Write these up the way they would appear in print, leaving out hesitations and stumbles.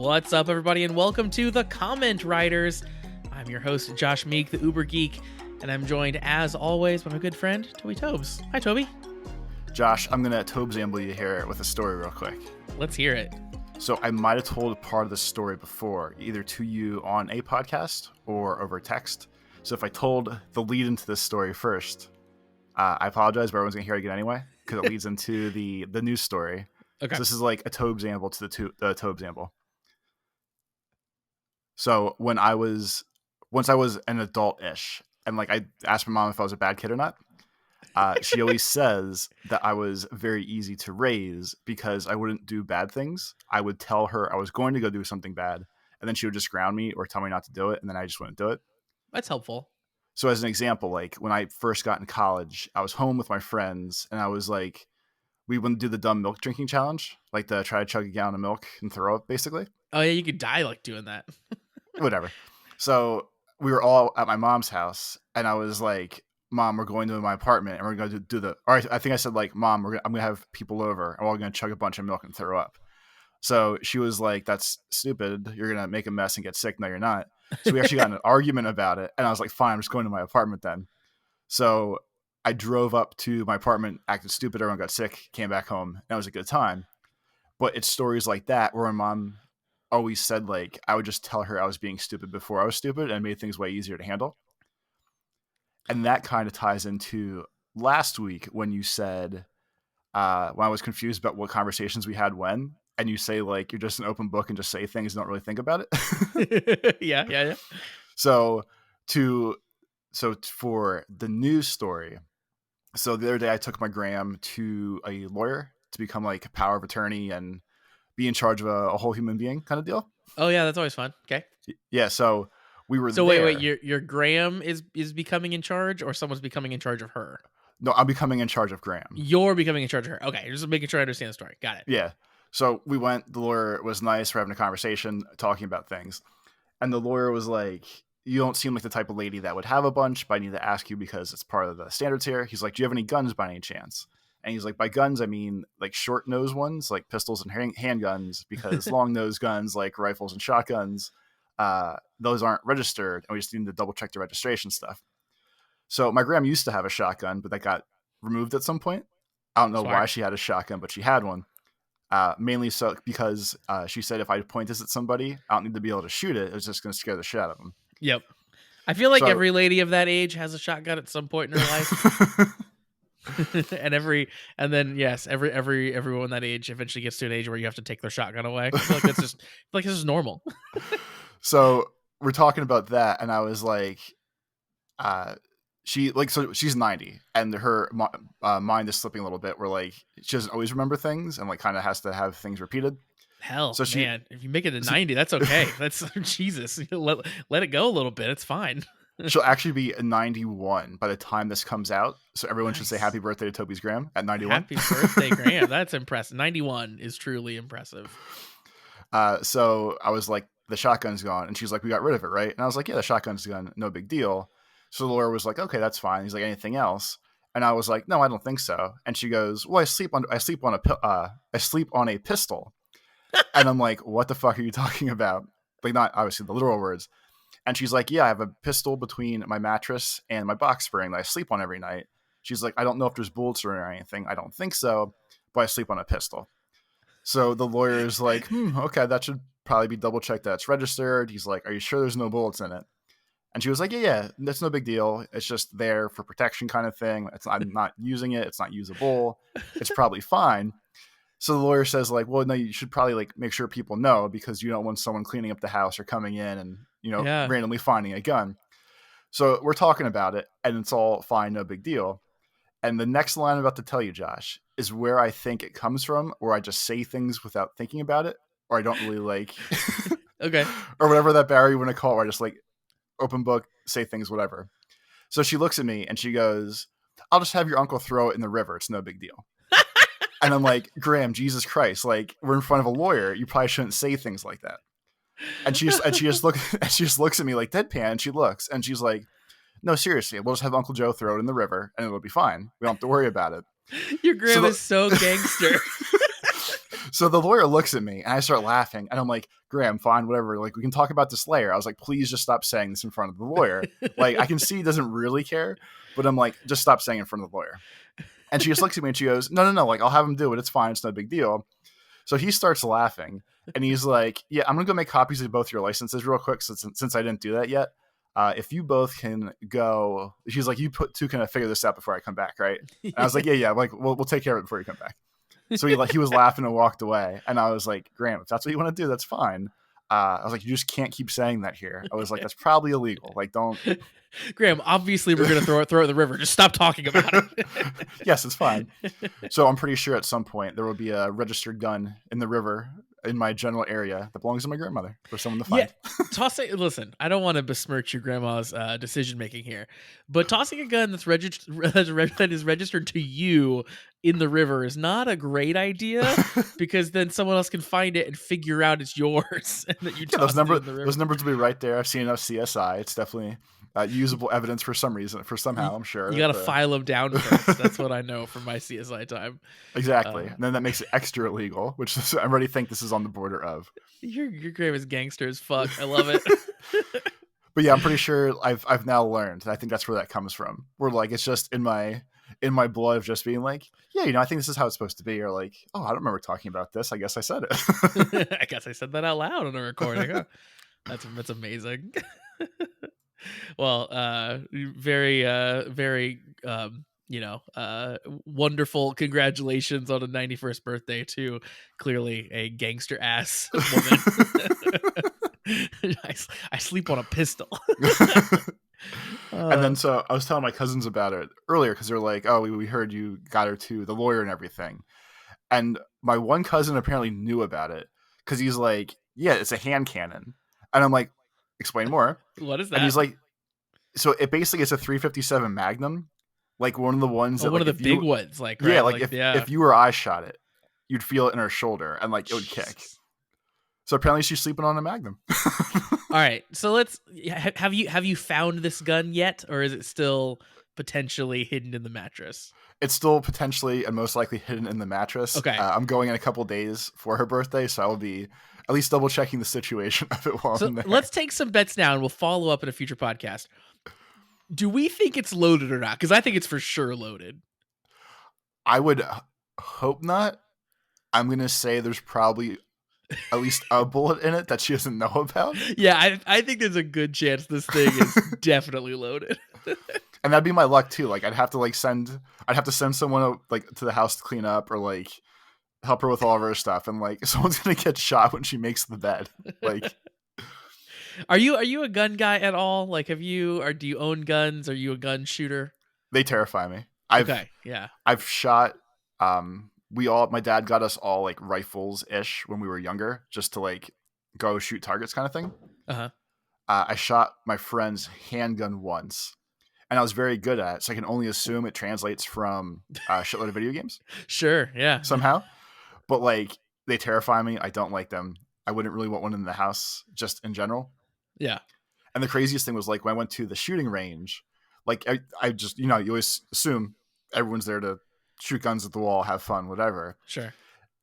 What's up, everybody, and welcome to the Comment Writers. I'm your host, Josh Meek, the Uber Geek, and I'm joined, as always, by my good friend, Toby Tobes. Hi, Toby. Josh, I'm going to Tobes-amble you here with a story real quick. Let's hear it. So I might have told part of the story before, either to you on a podcast or over text. So if I told the lead into this story first, I apologize, but everyone's going to hear it again anyway, because it leads into the news story. Okay. So this is like a Tobes-amble to the Tobes-amble. So once I was an adult-ish, and like I asked my mom if I was a bad kid or not, she always says that I was very easy to raise because I wouldn't do bad things. I would tell her I was going to go do something bad, and then she would just ground me or tell me not to do it, and then I just wouldn't do it. That's helpful. So as an example, like when I first got in college, I was home with my friends, and I was like, we wouldn't do the dumb milk drinking challenge, like the try to chug a gallon of milk and throw up, basically. Oh, yeah, you could die like doing that. Whatever. So we were all at my mom's house, and I was like, Mom, we're going to my apartment, and we're going to do the, or I think I said like, Mom, I'm going to have people over, and we're all going to chug a bunch of milk and throw up. So she was like, that's stupid. You're going to make a mess and get sick. No, you're not. So we actually got in an argument about it, and I was like, fine, I'm just going to my apartment then. So I drove up to my apartment, acted stupid, everyone got sick, came back home, and it was a good time. But it's stories like that where my mom always said, like, I would just tell her I was being stupid before I was stupid, and made things way easier to handle. And that kind of ties into last week when you said, when I was confused about what conversations we had when, and you say, like, you're just an open book and just say things and don't really think about it. Yeah. So for the news story, so the other day I took my gram to a lawyer to become like a power of attorney and be in charge of a whole human being kind of deal. Oh, yeah, that's always fun. Okay. Yeah, so we were So there. wait, your Graham is becoming in charge, or someone's becoming in charge of her? No, I'm becoming in charge of Graham. You're becoming in charge of her. Okay, just making sure I understand the story. Got it. Yeah. So we went, the lawyer was nice, we're having a conversation, talking about things. And the lawyer was like, you don't seem like the type of lady that would have a bunch, but I need to ask you because it's part of the standards here. He's like, do you have any guns by any chance? And he's like, by guns, I mean like short nose ones, like pistols and handguns, because long nose guns like rifles and shotguns, those aren't registered, and we just need to double check the registration stuff. So my gram used to have a shotgun, but that got removed at some point. I don't know why she had a shotgun, but she had one. Mainly so because she said if I point this at somebody, I don't need to be able to shoot it. It's just going to scare the shit out of them. Yep. I feel like every lady of that age has a shotgun at some point in her life. and every woman that age eventually gets to an age where you have to take their shotgun away. I feel like that's just this is normal. So we're talking about that, and I was like, so she's 90, and her mind is slipping a little bit. Where like she doesn't always remember things, and like kind of has to have things repeated. Hell, so man, if you make it to 90, that's okay. That's Jesus. Let it go a little bit. It's fine. She'll actually be 91 by the time this comes out. So everyone should say happy birthday to Toby's Graham at 91. Happy birthday, Graham. That's impressive. 91 is truly impressive. So I was like, the shotgun's gone. And she's like, we got rid of it, right? And I was like, yeah, the shotgun's gone. No big deal. So the lawyer was like, okay, that's fine. He's like, anything else? And I was like, no, I don't think so. And she goes, well, I sleep on a pistol. And I'm like, what the fuck are you talking about? Like, not obviously the literal words. And she's like, yeah, I have a pistol between my mattress and my box spring that I sleep on every night. She's like, I don't know if there's bullets or anything. I don't think so, but I sleep on a pistol. So the lawyer is like, okay, that should probably be double checked that it's registered. He's like, are you sure there's no bullets in it? And she was like, yeah, that's no big deal. It's just there for protection kind of thing. I'm not using it. It's not usable. It's probably fine. So the lawyer says like, well, no, you should probably like make sure people know because you don't want someone cleaning up the house or coming in and, randomly finding a gun. So we're talking about it and it's all fine. No big deal. And the next line I'm about to tell you, Josh, is where I think it comes from, or I just say things without thinking about it, or I don't really like, okay, or whatever that Barry you want to call it, where I just like open book, say things, whatever. So she looks at me and she goes, I'll just have your uncle throw it in the river. It's no big deal. And I'm like, Graham, Jesus Christ, like we're in front of a lawyer. You probably shouldn't say things like that. And she just looks at me like deadpan. And she looks and she's like, no, seriously, we'll just have Uncle Joe throw it in the river and it'll be fine. We don't have to worry about it. Your Graham is so gangster. So the lawyer looks at me and I start laughing and I'm like, Graham, fine, whatever. Like, we can talk about this later. I was like, please just stop saying this in front of the lawyer. Like, I can see he doesn't really care, but I'm like, just stop saying it in front of the lawyer. And she just looks at me and she goes, no. Like, I'll have him do it. It's fine. It's no big deal. So he starts laughing and he's like, yeah, I'm going to go make copies of both your licenses real quick since I didn't do that yet. If you both can go, she's like, you two can figure this out before I come back, right? And I was like, yeah. Like, we'll take care of it before you come back. So he was laughing and walked away. And I was like, Graham, if that's what you want to do, that's fine. I was like, you just can't keep saying that here. I was like, that's probably illegal. Like, don't. Graham, obviously we're going to throw it in the river. Just stop talking about it. Yes, it's fine. So I'm pretty sure at some point there will be a registered gun in the river in my general area that belongs to my grandmother for someone to find. Yeah, listen, I don't want to besmirch your grandma's decision making here, but tossing a gun that is registered to you in the river is not a great idea because then someone else can find it and figure out it's yours and that you tossed it in the river. Those numbers will be right there. I've seen enough CSI. It's definitely usable evidence for somehow, I'm sure. You got to file them down first. That's what I know from my CSI time. Exactly. And then that makes it extra illegal, which I already think this is on the border of. Your grave is gangster as fuck. I love it. But yeah, I'm pretty sure I've now learned. And I think that's where that comes from. Where like it's just in my blood of just being like, yeah, I think this is how it's supposed to be. Or like, oh, I don't remember talking about this. I guess I said it. I guess I said that out loud on a recording. Huh? That's amazing. Well, very, very, wonderful. Congratulations on a 91st birthday to clearly a gangster ass woman. I sleep on a pistol. And then so I was telling my cousins about it earlier because they're like, oh, we heard you got her to the lawyer and everything. And my one cousin apparently knew about it because he's like, yeah, it's a hand cannon. And I'm like, explain more. What is that? And he's like, so it basically is a 357 Magnum, like one of the ones that one like, of the big ones, like right? Yeah, like if you or I shot it, you'd feel it in her shoulder and like it would kick. So apparently she's sleeping on a Magnum. All right, so let's have you found this gun yet, or is it still potentially hidden in the mattress? It's still potentially and most likely hidden in the mattress. Okay, I'm going in a couple days for her birthday, so I will be at least double checking the situation of it while I'm there. Let's take some bets now, and we'll follow up in a future podcast. Do we think it's loaded or not? Because I think it's for sure loaded. I would hope not. I'm going to say there's probably at least a bullet in it that she doesn't know about. Yeah, I think there's a good chance this thing is definitely loaded. And that'd be my luck too. Like I'd have to send someone like to the house to clean up or like help her with all of her stuff. And like someone's going to get shot when she makes the bed. Like, Are you a gun guy at all? Like, do you own guns? Are you a gun shooter? They terrify me. I've shot. My dad got us all like rifles ish when we were younger, just to like go shoot targets kind of thing. I shot my friend's handgun once, and I was very good at it. So I can only assume it translates from a shitload of video games. Sure, yeah, somehow. But like they terrify me. I don't like them. I wouldn't really want one in the house, just in general. Yeah. And the craziest thing was like when I went to the shooting range, like I just, you always assume everyone's there to shoot guns at the wall, have fun, whatever. Sure.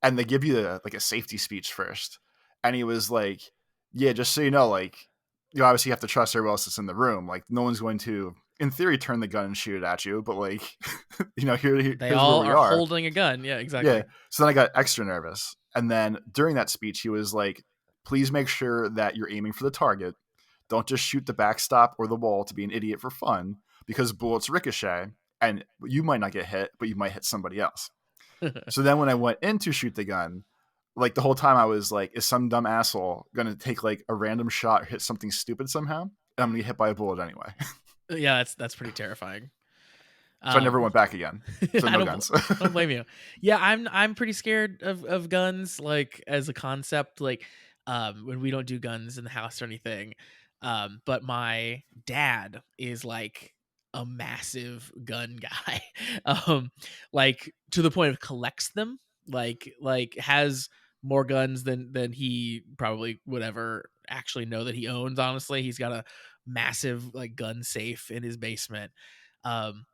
And they give you a safety speech first. And he was like, yeah, just so you know, like, you obviously have to trust everyone else that's in the room. Like no one's going to, in theory, turn the gun and shoot it at you. But like, here's they all where we are holding a gun. Yeah, exactly. Yeah. So then I got extra nervous. And then during that speech, he was like, please make sure that you're aiming for the target. Don't just shoot the backstop or the wall to be an idiot for fun, because bullets ricochet and you might not get hit, but you might hit somebody else. So then when I went in to shoot the gun, like the whole time I was like, is some dumb asshole going to take like a random shot or hit something stupid somehow? And I'm going to get hit by a bullet anyway. Yeah, that's pretty terrifying. So I never went back again. So no guns. I don't blame you. Yeah, I'm pretty scared of guns, like as a concept, like when we don't do guns in the house or anything. But my dad is like a massive gun guy. Like to the point of collects them, like has more guns than he probably would ever actually know that he owns. Honestly, he's got a massive like gun safe in his basement. And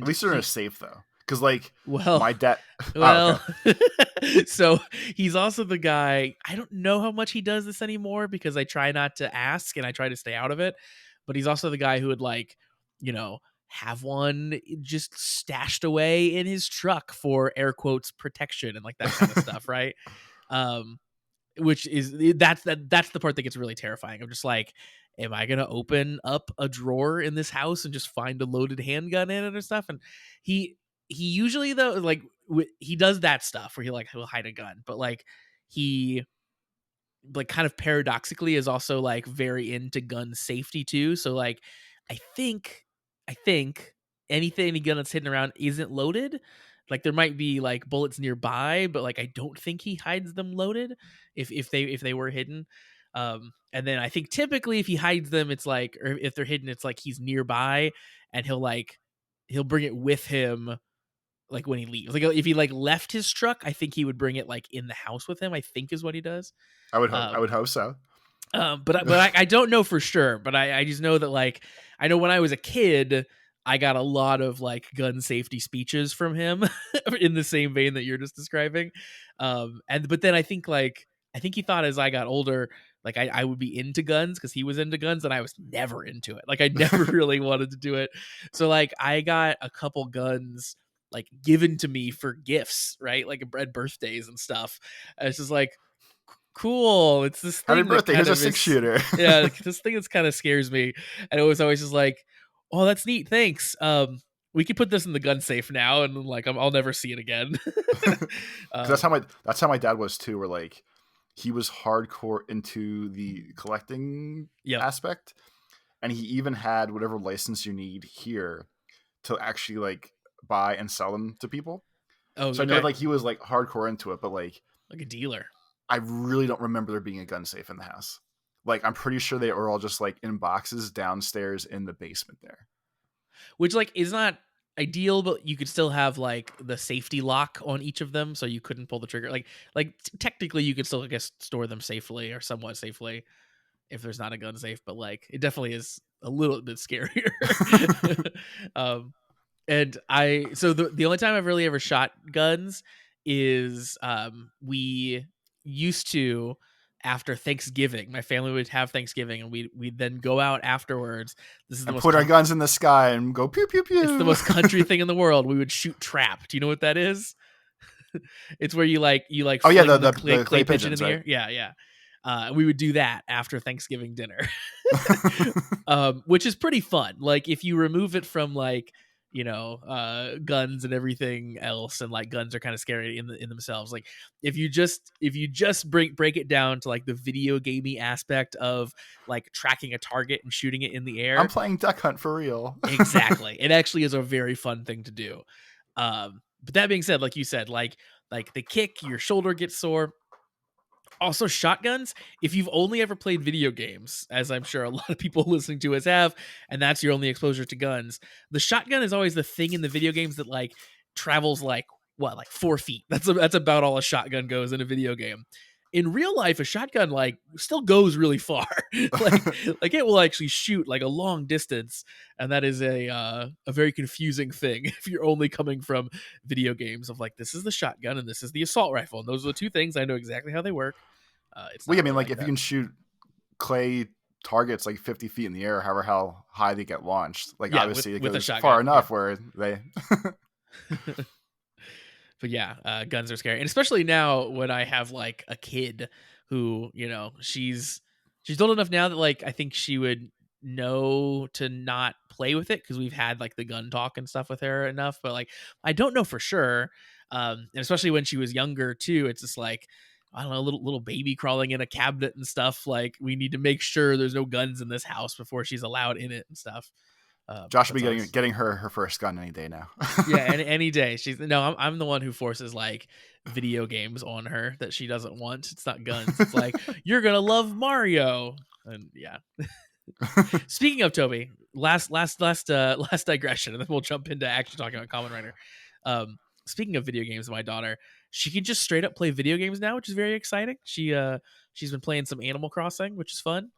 at least they're in a safe though. Because like Well, my dad. Oh, okay. well, so he's also the guy. I don't know how much he does this anymore because I try not to ask and I try to stay out of it. But he's also the guy who would like, you know, have one just stashed away in his truck for air quotes protection and like that kind of stuff, right? Um, which is that's the part that gets really terrifying. I'm just like, am I gonna open up a drawer in this house and just find a loaded handgun in it or stuff? And he he usually though like he does that stuff where he'll hide a gun, but like he like kind of paradoxically is also like very into gun safety too. So like I think any gun that's hidden around isn't loaded. Like there might be like bullets nearby, but like I don't think he hides them loaded if they were hidden. And then I think typically if he hides them, it's like, or if they're hidden, it's like he's nearby and he'll bring it with him like when he leaves. Like if he like left his truck, I think he would bring it like in the house with him, I think is what he does. I would Um, hope so. but I don't know for sure. But I just know that like I know when I was a kid, I got a lot of like gun safety speeches from him in the same vein that you're just describing. And but then I think he thought as I got older, like I would be into guns because he was into guns and I was never into it. Like I never really wanted to do it. So like I got a couple guns like given to me for gifts, right? Like at birthdays and stuff. And it's just like cool. It's this Happy thing that birthday! Here's kind a of six is, shooter. yeah, like, this thing that's kind of scares me, and it was always just like, oh, that's neat, thanks. We can put this in the gun safe now, and like I'll never see it again. That's um, how my dad was too. Where like he was hardcore into the collecting yep. aspect, and he even had whatever license you need here to actually like buy and sell them to people. Oh, So I know okay. like he was like hardcore into it, but like Like a dealer. I really don't remember there being a gun safe in the house. Like I'm pretty sure they were all just like in boxes downstairs in the basement there. Which like is not ideal, but you could still have like the safety lock on each of them, so you couldn't pull the trigger. Technically, you could still I guess store them safely or somewhat safely if there's not a gun safe, but like it definitely is a little bit scarier. um, and the only time I've really ever shot guns is we used to after Thanksgiving. My family would have Thanksgiving and we'd then go out afterwards. This is the And most put our guns in the sky and go pew pew it's the pew. most country thing in the world. We would shoot trap. Do you know what that is? It's where you Oh yeah, fling the the clay clay pigeon in pigeons, the right? air. Yeah, yeah. We would do that after Thanksgiving dinner, which is pretty fun. Like if you remove it from like guns and everything else, and like guns are kind of scary in themselves. Like if you just break it down to like the video gamey aspect of like tracking a target and shooting it in the I'm air, playing Duck Hunt for real. exactly, it actually is a very fun thing to do. But that being said, like you said, like the kick, your shoulder gets sore. Also, shotguns, if you've only ever played video games, as I'm sure a lot of people listening to us have, and that's your only exposure to guns, the shotgun is always the thing in the video games that like travels like what, like 4 feet. That's about all a shotgun goes in a video game. In real life, a shotgun like still goes really far. like it will actually shoot like a long distance, and that is a very confusing thing if you're only coming from video games of like this is the shotgun and this is the assault rifle, and those are the two things I know exactly how they work. It's Well, yeah, not I mean, really like like if you that. can shoot clay targets like 50 feet in the air, however how high they get launched, like Yeah, obviously it with a goes far shotgun. Yeah. enough where they. But yeah, guns are scary, and especially now when I have like a kid who, she's old enough now that like I think she would know to not play with it because we've had like the gun talk and stuff with her enough. But like I don't know for sure, and especially when she was younger too. It's just like I don't know, little baby crawling in a cabinet and stuff. Like we need to make sure there's no guns in this house before she's allowed in it and stuff. Josh will That's be getting always getting her first gun any day now. yeah, any day. She's no, I'm the one who forces like video games on her that she doesn't want. It's not guns. It's like you're gonna love Mario, and yeah. Speaking of Toby, last digression, and then we'll jump into actually talking about Kamen Rider. Speaking of video games, my daughter, she can just straight up play video games now, which is very exciting. She's been playing some Animal Crossing, which is fun,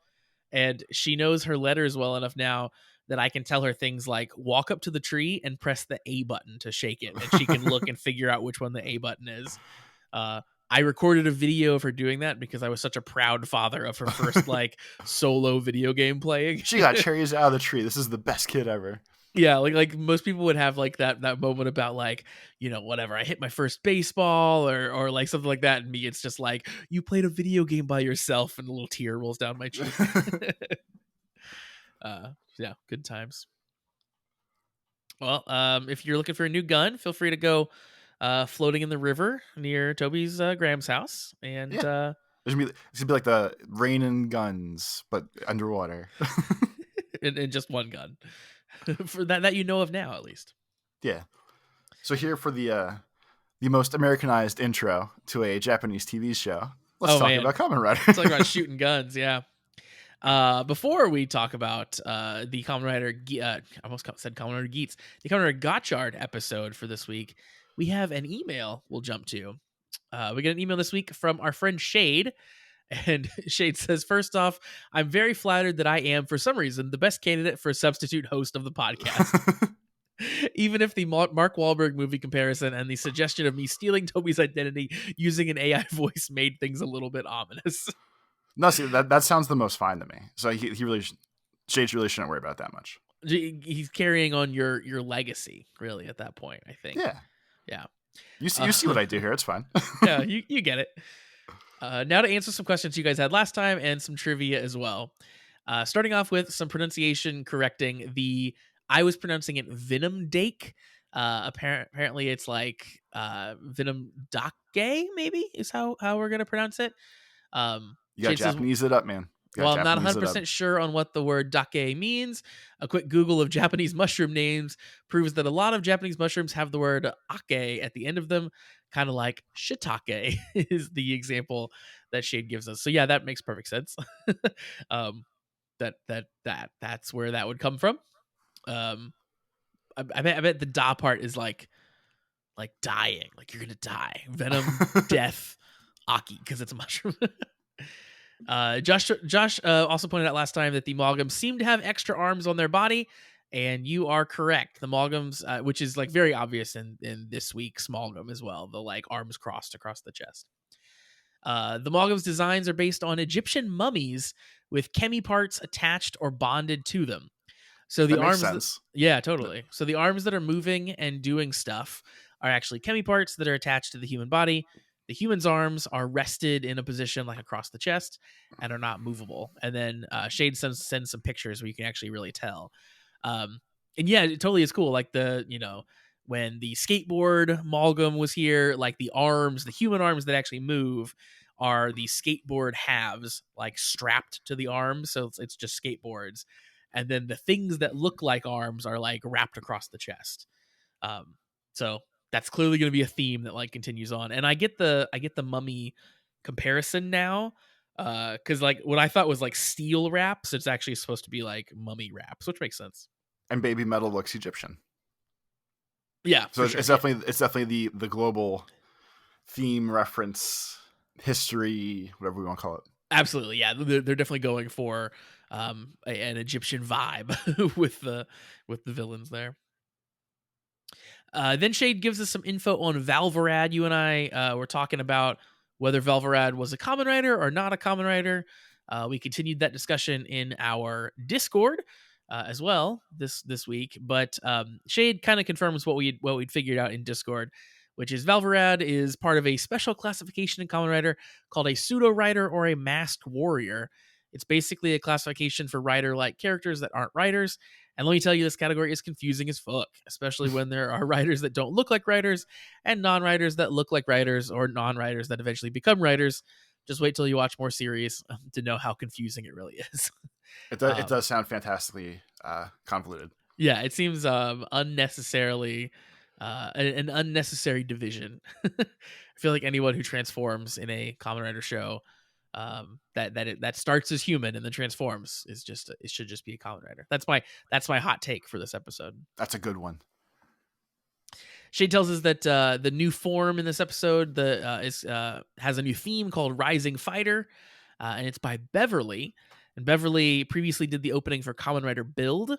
and she knows her letters well enough now that I can tell her things like walk up to the tree and press the A button to shake it, and she can look and figure out which one the A button is. I recorded a video of her doing that because I was such a proud father of her first like solo video game playing. She got cherries out of the tree. This is the best kid ever. Yeah, like most people would have like that moment about like, you know, whatever, I hit my first baseball or like something like that. And me, it's just like, you played a video game by yourself, and a little tear rolls down my cheek. Yeah, good times. Well, if you're looking for a new gun, feel free to go floating in the river near Toby's Graham's house, and it's gonna be like the rain and guns, but underwater. and just one gun for that you know of now, at least. Yeah. So here for the most Americanized intro to a Japanese TV show. Let's talk about Kamen Rider. Let's talk about shooting guns. Yeah. Before we talk about the Kamen Rider, I almost said Kamen Rider Geats, the Kamen Rider Gotchard episode for this week, we have an email we'll jump to. We get an email this week from our friend Shade, and Shade says, first off, I'm very flattered that I am, for some reason, the best candidate for a substitute host of the podcast. Even if the Mark Wahlberg movie comparison and the suggestion of me stealing Toby's identity using an AI voice made things a little bit ominous. No, see, that sounds the most fine to me. So he really, Shades really shouldn't worry about that much. He's carrying on your legacy, really, at that point, I think. Yeah. You see what I do here. It's fine. Yeah, you get it. Now to answer some questions you guys had last time and some trivia as well. Starting off with some pronunciation correcting. I was pronouncing it Venom Dake. Apparently it's like Venom Dake, maybe is how we're gonna pronounce it. You got Japanese it up, man. Well, I'm not 100% sure on what the word dake means. A quick Google of Japanese mushroom names proves that a lot of Japanese mushrooms have the word ake at the end of them, kind of like shiitake is the example that Shade gives us. So yeah, that makes perfect sense. That's where that would come from. I bet the da part is like dying, like you're gonna die, venom, death, aki, because it's a mushroom. Josh also pointed out last time that the Malgams seem to have extra arms on their body, and you are correct. The Malgams, which is like very obvious in this week's Malgam as well, the like arms crossed across the chest. The Malgams designs are based on Egyptian mummies with chemi parts attached or bonded to them. So the arms, yeah, totally. So the arms that are moving and doing stuff are actually chemi parts that are attached to the human body. The human's arms are rested in a position like across the chest and are not movable. And then Shade sends some pictures where you can actually really tell. And yeah, it totally is cool. Like when the skateboard Malgam was here, like the arms, the human arms that actually move are the skateboard halves, like strapped to the arms. So it's just skateboards. And then the things that look like arms are like wrapped across the chest. So that's clearly going to be a theme that like continues on. And I get the mummy comparison now, because like what I thought was like steel wraps, it's actually supposed to be like mummy wraps, which makes sense. And baby metal looks Egyptian. Yeah, so it's definitely the global theme, reference, history, whatever we want to call it. Absolutely, yeah. They're definitely going for an Egyptian vibe with the villains there. Then Shade gives us some info on Valvarad. You and I were talking about whether Valvarad was a Kamen Rider or not a Kamen Rider. We continued that discussion in our Discord as well this week. But Shade kind of confirms what we'd figured out in Discord, which is Valvarad is part of a special classification in Kamen Rider called a pseudo rider or a masked warrior. It's basically a classification for rider-like characters that aren't riders. And let me tell you, this category is confusing as fuck, especially when there are riders that don't look like riders and non-riders that look like riders or non-riders that eventually become riders. Just wait till you watch more series to know how confusing it really is. It does sound fantastically convoluted. Yeah, it seems unnecessarily an unnecessary division. I feel like anyone who transforms in a Kamen Rider show that starts as human and then transforms it should just be a Kamen Rider. That's my hot take for this episode. That's a good one. Shade tells us that the new form in this episode has a new theme called Rising Fighter, and it's by Beverly. And Beverly previously did the opening for Kamen Rider Build,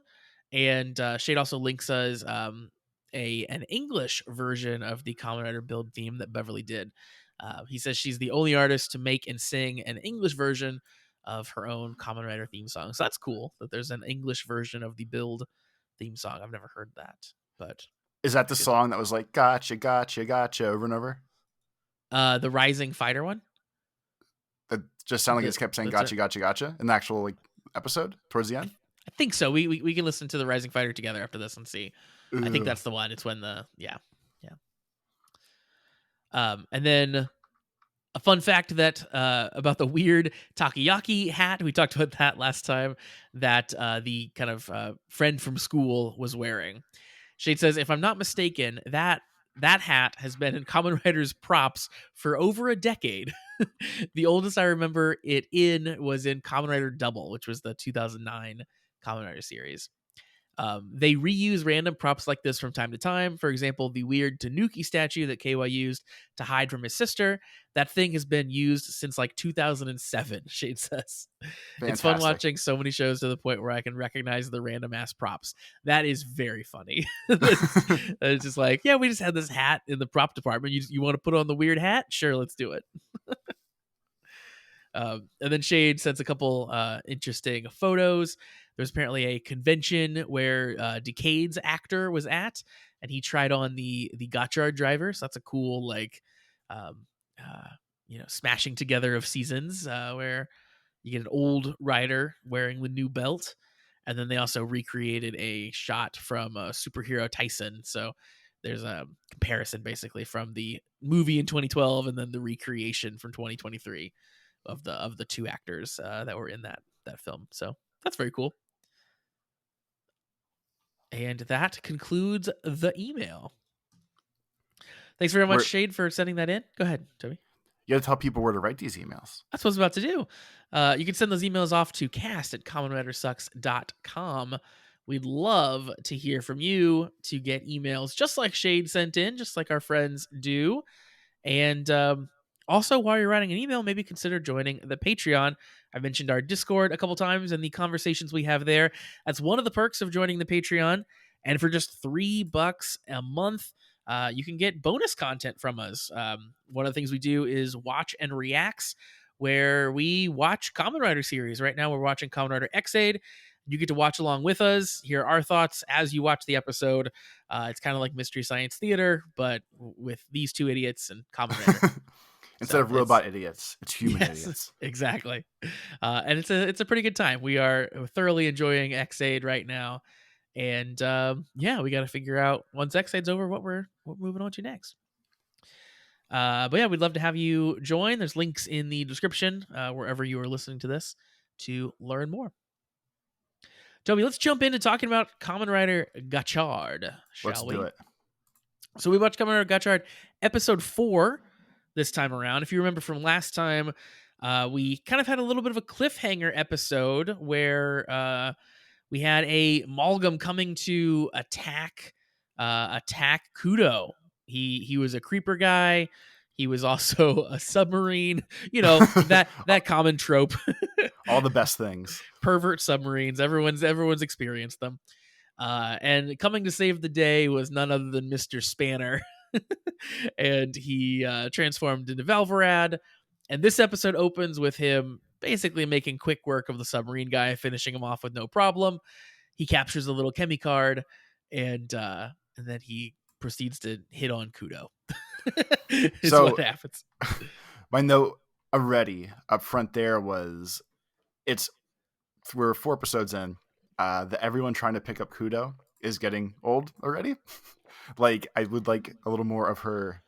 and Shade also links us an English version of the Kamen Rider Build theme that Beverly did. He says she's the only artist to make and sing an English version of her own Kamen Rider theme song. So that's cool that there's an English version of the Build theme song. I've never heard that, but is that the song that was like gotcha, gotcha, gotcha over and over? The Rising Fighter one. That just sounded like it kept saying gotcha, gotcha, gotcha in the actual like episode towards the end. I think so. We can listen to the Rising Fighter together after this and see. Ooh. I think that's the one. It's when yeah. And then a fun fact that about the weird takoyaki hat. We talked about that last time. That the kind of friend from school was wearing. Shade says, if I'm not mistaken, that hat has been in Kamen Rider's props for over a decade. The oldest I remember it in was in Kamen Rider Double, which was the 2009 Kamen Rider series. They reuse random props like this from time to time. For example, the weird Tanuki statue that KY used to hide from his sister. That thing has been used since like 2007, Shade says. Fantastic. It's fun watching so many shows to the point where I can recognize the random ass props. That is very funny. It's just like, yeah, we just had this hat in the prop department. You want to put on the weird hat? Sure, let's do it. And then Shade sends a couple interesting photos. There's apparently a convention where Decade's actor was at, and he tried on the Gotchard driver. So that's a cool smashing together of seasons where you get an old rider wearing the new belt, and then they also recreated a shot from Superhero Tyson. So there's a comparison basically from the movie in 2012 and then the recreation from 2023 of the two actors that were in that film. So that's very cool. And that concludes the email. Thanks very much, Shade, for sending that in. Go ahead, Toby. You got to tell people where to write these emails. That's what I was about to do. You can send those emails off to cast@kamenridersucks.com. We'd love to hear from you, to get emails just like Shade sent in, just like our friends do. And also, while you're writing an email, maybe consider joining the Patreon. I mentioned our Discord a couple times and the conversations we have there. That's one of the perks of joining the Patreon. And for just $3 a month, you can get bonus content from us. One of the things we do is Watch and Reacts, where we watch Kamen Rider series. Right now, we're watching Kamen Rider X-Aid. You get to watch along with us, hear our thoughts as you watch the episode. It's kind of like Mystery Science Theater, but with these two idiots and Kamen Rider. Instead of robot idiots, it's human idiots. Exactly. And it's a pretty good time. We are thoroughly enjoying X-Aid right now. And we got to figure out once X-Aid's over what we're moving on to next. But yeah, we'd love to have you join. There's links in the description wherever you are listening to this to learn more. Toby, let's jump into talking about Kamen Rider Gotchard, shall we? Let's do it. So we watched Kamen Rider Gotchard episode 4 this time around. If you remember from last time, we kind of had a little bit of a cliffhanger episode where we had a Amalgam coming to attack Kudo. He was a creeper guy. He was also a submarine. You know, that common trope. All the best things. Pervert submarines. Everyone's experienced them. And coming to save the day was none other than Mr. Spanner. And he transformed into Valvarad. And this episode opens with him basically making quick work of the submarine guy, finishing him off with no problem. He captures a little chemi card, and then he proceeds to hit on Kudo. So what happens. My note already up front there was we're 4 episodes in. That everyone trying to pick up Kudo is getting old already. Like, I would like a little more of her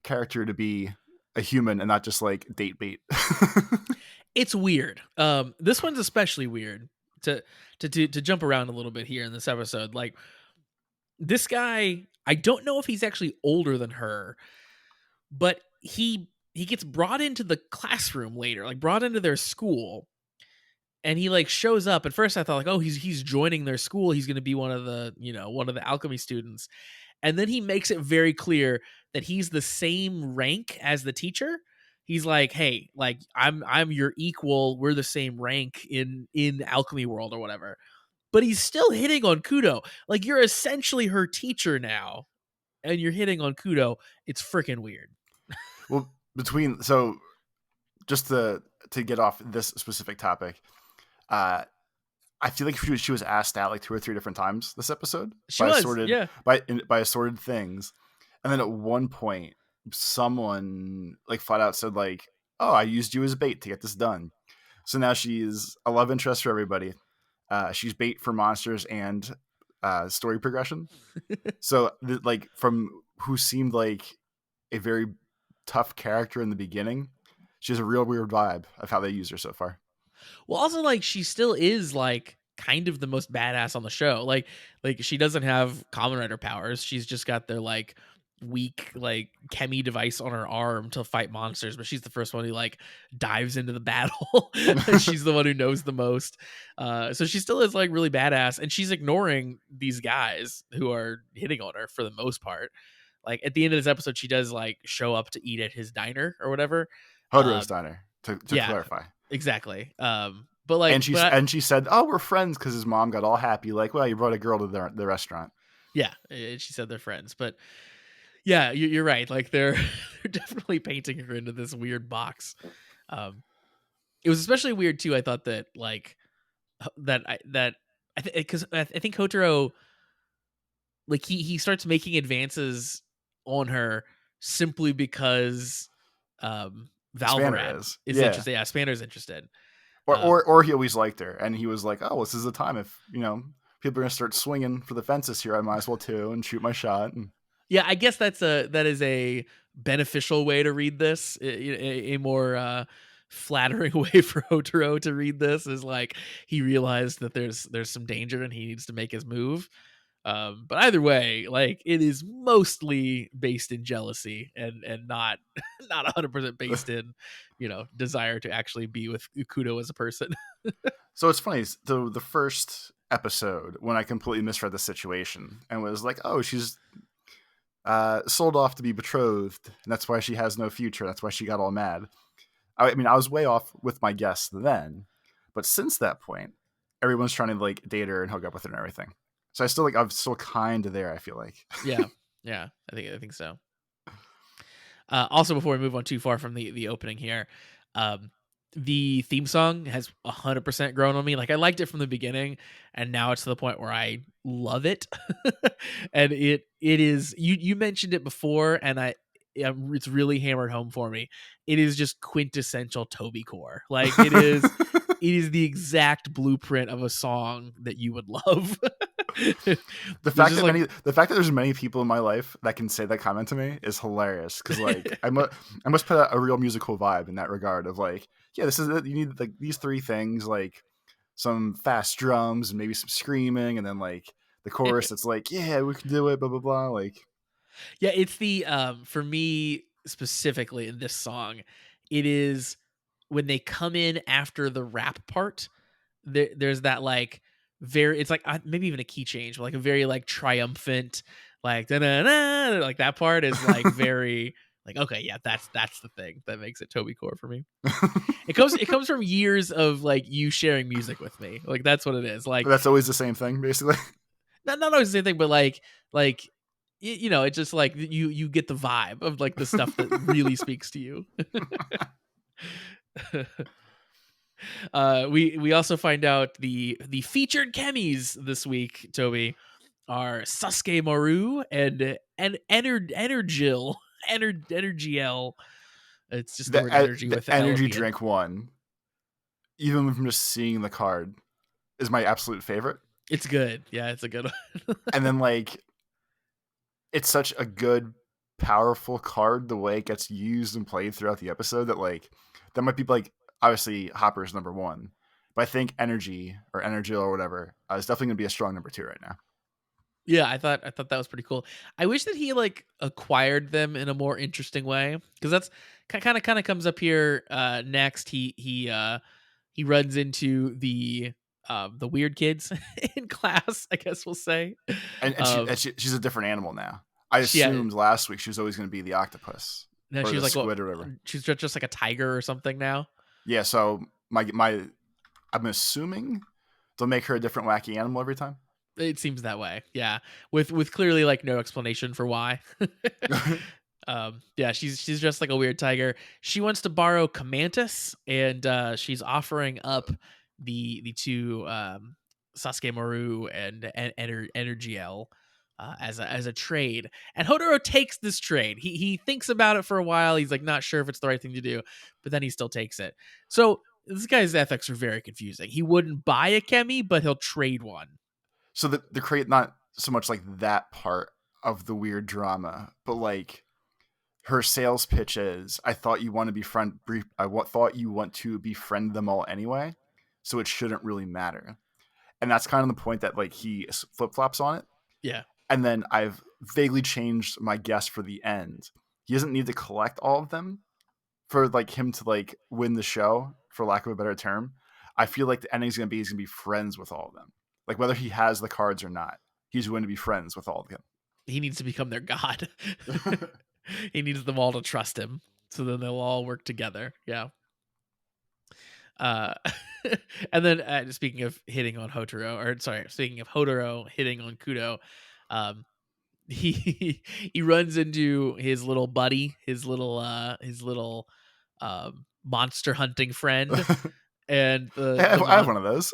character to be a human and not just like date bait. It's weird. This one's especially weird to jump around a little bit here in this episode. Like, this guy, I don't know if he's actually older than her, but he gets brought into the classroom later, like brought into their school. And he like shows up. At first I thought like, oh, he's joining their school. He's going to be one of the alchemy students. And then he makes it very clear that he's the same rank as the teacher. he's like, hey, like I'm your equal, we're the same rank in alchemy world or whatever. But he's still hitting on Kudo. Like, you're essentially her teacher now, and you're hitting on Kudo. It's freaking weird. Well, so just to get off this specific topic, uh, I feel like she was asked out like 2 or 3 different times this episode She was, yeah. by assorted things, and then at one point, someone like flat out said like, "Oh, I used you as bait to get this done." So now she's a love interest for everybody. She's bait for monsters and story progression. So like from who seemed like a very tough character in the beginning, she has a real weird vibe of how they use her so far. Well, also, like, she still is like kind of the most badass on the show. Like she doesn't have Kamen Rider powers. She's just got their like weak like chemi device on her arm to fight monsters, but she's the first one who like dives into the battle. She's the one who knows the most. So she still is like really badass, and she's ignoring these guys who are hitting on her for the most part. Like at the end of this episode, she does like show up to eat at his diner or whatever. Hodor's diner, to Yeah, clarify. exactly. But like, and she said, "Oh, we're friends," because his mom got all happy, like, "Well, you brought a girl to the restaurant." Yeah, she said they're friends, but yeah, you're right. Like they're they're definitely painting her into this weird box. It was especially weird too. I thought that like that I think because I think Kotaro, like he starts making advances on her simply because Spanner Valverat is yeah, interested. Yeah, Spanner's interested. or he always liked her, and he was like, "Oh, this is the time if people are gonna start swinging for the fences here. I might as well too and shoot my shot." And Yeah, I guess that is a beneficial way to read this. A more flattering way for Otaro to read this is like he realized that there's some danger and he needs to make his move. But either way, like it is mostly based in jealousy and not not 100% based in desire to actually be with Ukudo as a person. so it's funny. The first episode when I completely misread the situation and was like, "Oh, she's sold off to be betrothed, and that's why she has no future. That's why she got all mad." I mean, I was way off with my guess then, but since that point, everyone's trying to like date her and hook up with her and everything. So I'm still kind of there. I feel like. Yeah, yeah, I think so. Also, before we move on too far from the opening here, the theme song has 100% grown on me. Like I liked it from the beginning, and now it's to the point where I love it. And it is you mentioned it before, and it's really hammered home for me. It is just quintessential Toby core. Like it is. It is the exact blueprint of a song that you would love. The fact that there's many people in my life that can say that comment to me is hilarious, because like I must put out a real musical vibe in that regard of like, yeah, this is it. You need like these 3 things, like some fast drums and maybe some screaming, and then like the chorus that's like, yeah, we can do it, blah blah blah. Like, yeah, it's the for me specifically in this song, it is when they come in after the rap part. There's that like it's like maybe even a key change, but like a very like triumphant, like da-da-da, like that part is like very like, okay, yeah, that's the thing that makes it Toby core for me. It comes from years of like you sharing music with me, like that's what it is. Like that's always the same thing, basically. not always the same thing, but like it's just like you get the vibe of like the stuff that really speaks to you. We also find out the featured chemis this week, Toby, are Sasuke Maru and Energil. Energil. It's just the word energy with the energy drink one. Even from just seeing the card, is my absolute favorite. It's good. Yeah, it's a good one. And then like, it's such a good, powerful card. The way it gets used and played throughout the episode, that like that might be like obviously Hopper's number 1, but I think Energy or Energil or whatever is definitely gonna be a strong number 2 right now. Yeah, I thought that was pretty cool. I wish that he like acquired them in a more interesting way, because that's kind of comes up here next. He runs into the weird kids in class, I guess we'll say. And she's a different animal now. I assumed last week she was always going to be the octopus. No, or she was the like, well, squid or whatever. she's just like a tiger or something now. Yeah, so my I'm assuming they'll make her a different wacky animal every time. It seems that way. Yeah. With clearly like no explanation for why. Yeah, she's just like a weird tiger. She wants to borrow Camantis, and she's offering up the two Sasuke Maru and Energiel as a trade. And Hodoro takes this trade. He thinks about it for a while. He's like not sure if it's the right thing to do, but then he still takes it. So this guy's ethics are very confusing. He wouldn't buy a Kemi, but he'll trade one. So the create not so much like that part of the weird drama, but like her sales pitch is, I thought you want to befriend, thought you want to befriend them all anyway, so it shouldn't really matter. And that's kind of the point that like he flip flops on it. Yeah. And then I've vaguely changed my guess for the end. He doesn't need to collect all of them for like him to like win the show, for lack of a better term. I feel like the ending's gonna be he's gonna be friends with all of them. Like whether he has the cards or not, he's going to be friends with all of them. He needs to become their god. He needs them all to trust him, so then they'll all work together. Yeah. Uh, and then speaking of hitting on Hotaro, or sorry, speaking of Hodoro hitting on Kudo, he runs into his little buddy, his little monster hunting friend, and I have one of those.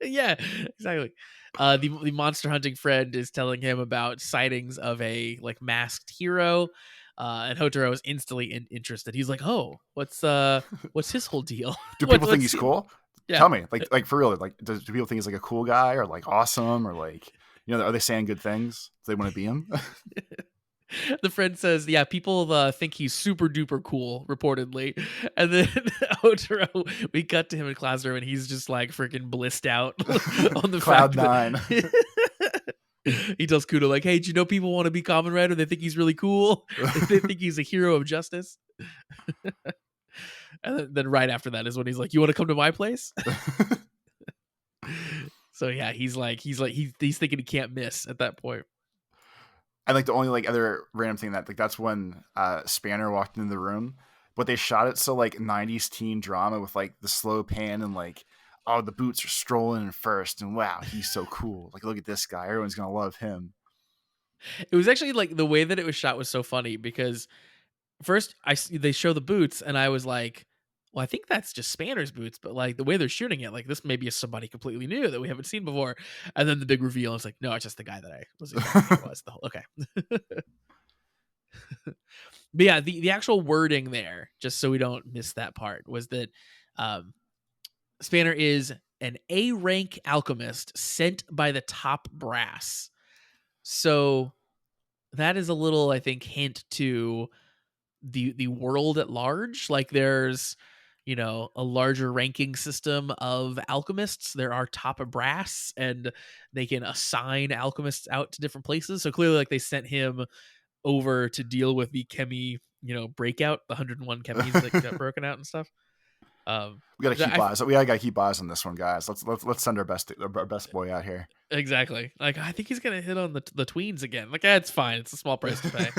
yeah, exactly. The monster hunting friend is telling him about sightings of a like masked hero, and Hotaro is instantly interested. He's like, "Oh, what's his whole deal? Do people think he's cool? Yeah. Tell me, like for real. Like, do people think he's like a cool guy or like awesome or like are they saying good things? Do they want to be him?" The friend says, "Yeah, people think he's super duper cool, reportedly." And then Otaro, we cut to him in classroom, and he's just like freaking blissed out on the Cloud fact nine. He tells Kudo like, "Hey, do you know people want to be Kamen Rider? They think he's really cool. They think he's a hero of justice." And then right after that is when he's like, "You want to come to my place?" So yeah, he's thinking he can't miss at that point. And like the only like other random thing that like that's when Spanner walked into the room, but they shot it so like 90s teen drama with like the slow pan and like, oh, the boots are strolling in first and wow, he's so cool. Like look at this guy, everyone's gonna love him. It was actually like the way that it was shot was so funny because first they show the boots and I was like, well, I think that's just Spanner's boots, but like the way they're shooting it, like this maybe is somebody completely new that we haven't seen before. And then the big reveal is like, no, it's just the guy that I was imagining it was the whole okay. But yeah, the actual wording there, just so we don't miss that part, was that Spanner is an A rank alchemist sent by the top brass. So that is a little, I think, hint to the world at large. Like there's a larger ranking system of alchemists. There are top of brass, and they can assign alchemists out to different places. So clearly like they sent him over to deal with the chemi breakout, the 101 chemis that got broken out and stuff. We gotta keep eyes. We gotta keep eyes on this one, guys. Let's send our best boy out here. Exactly. Like I think he's gonna hit on the tweens again. Like it's fine. It's a small price to pay.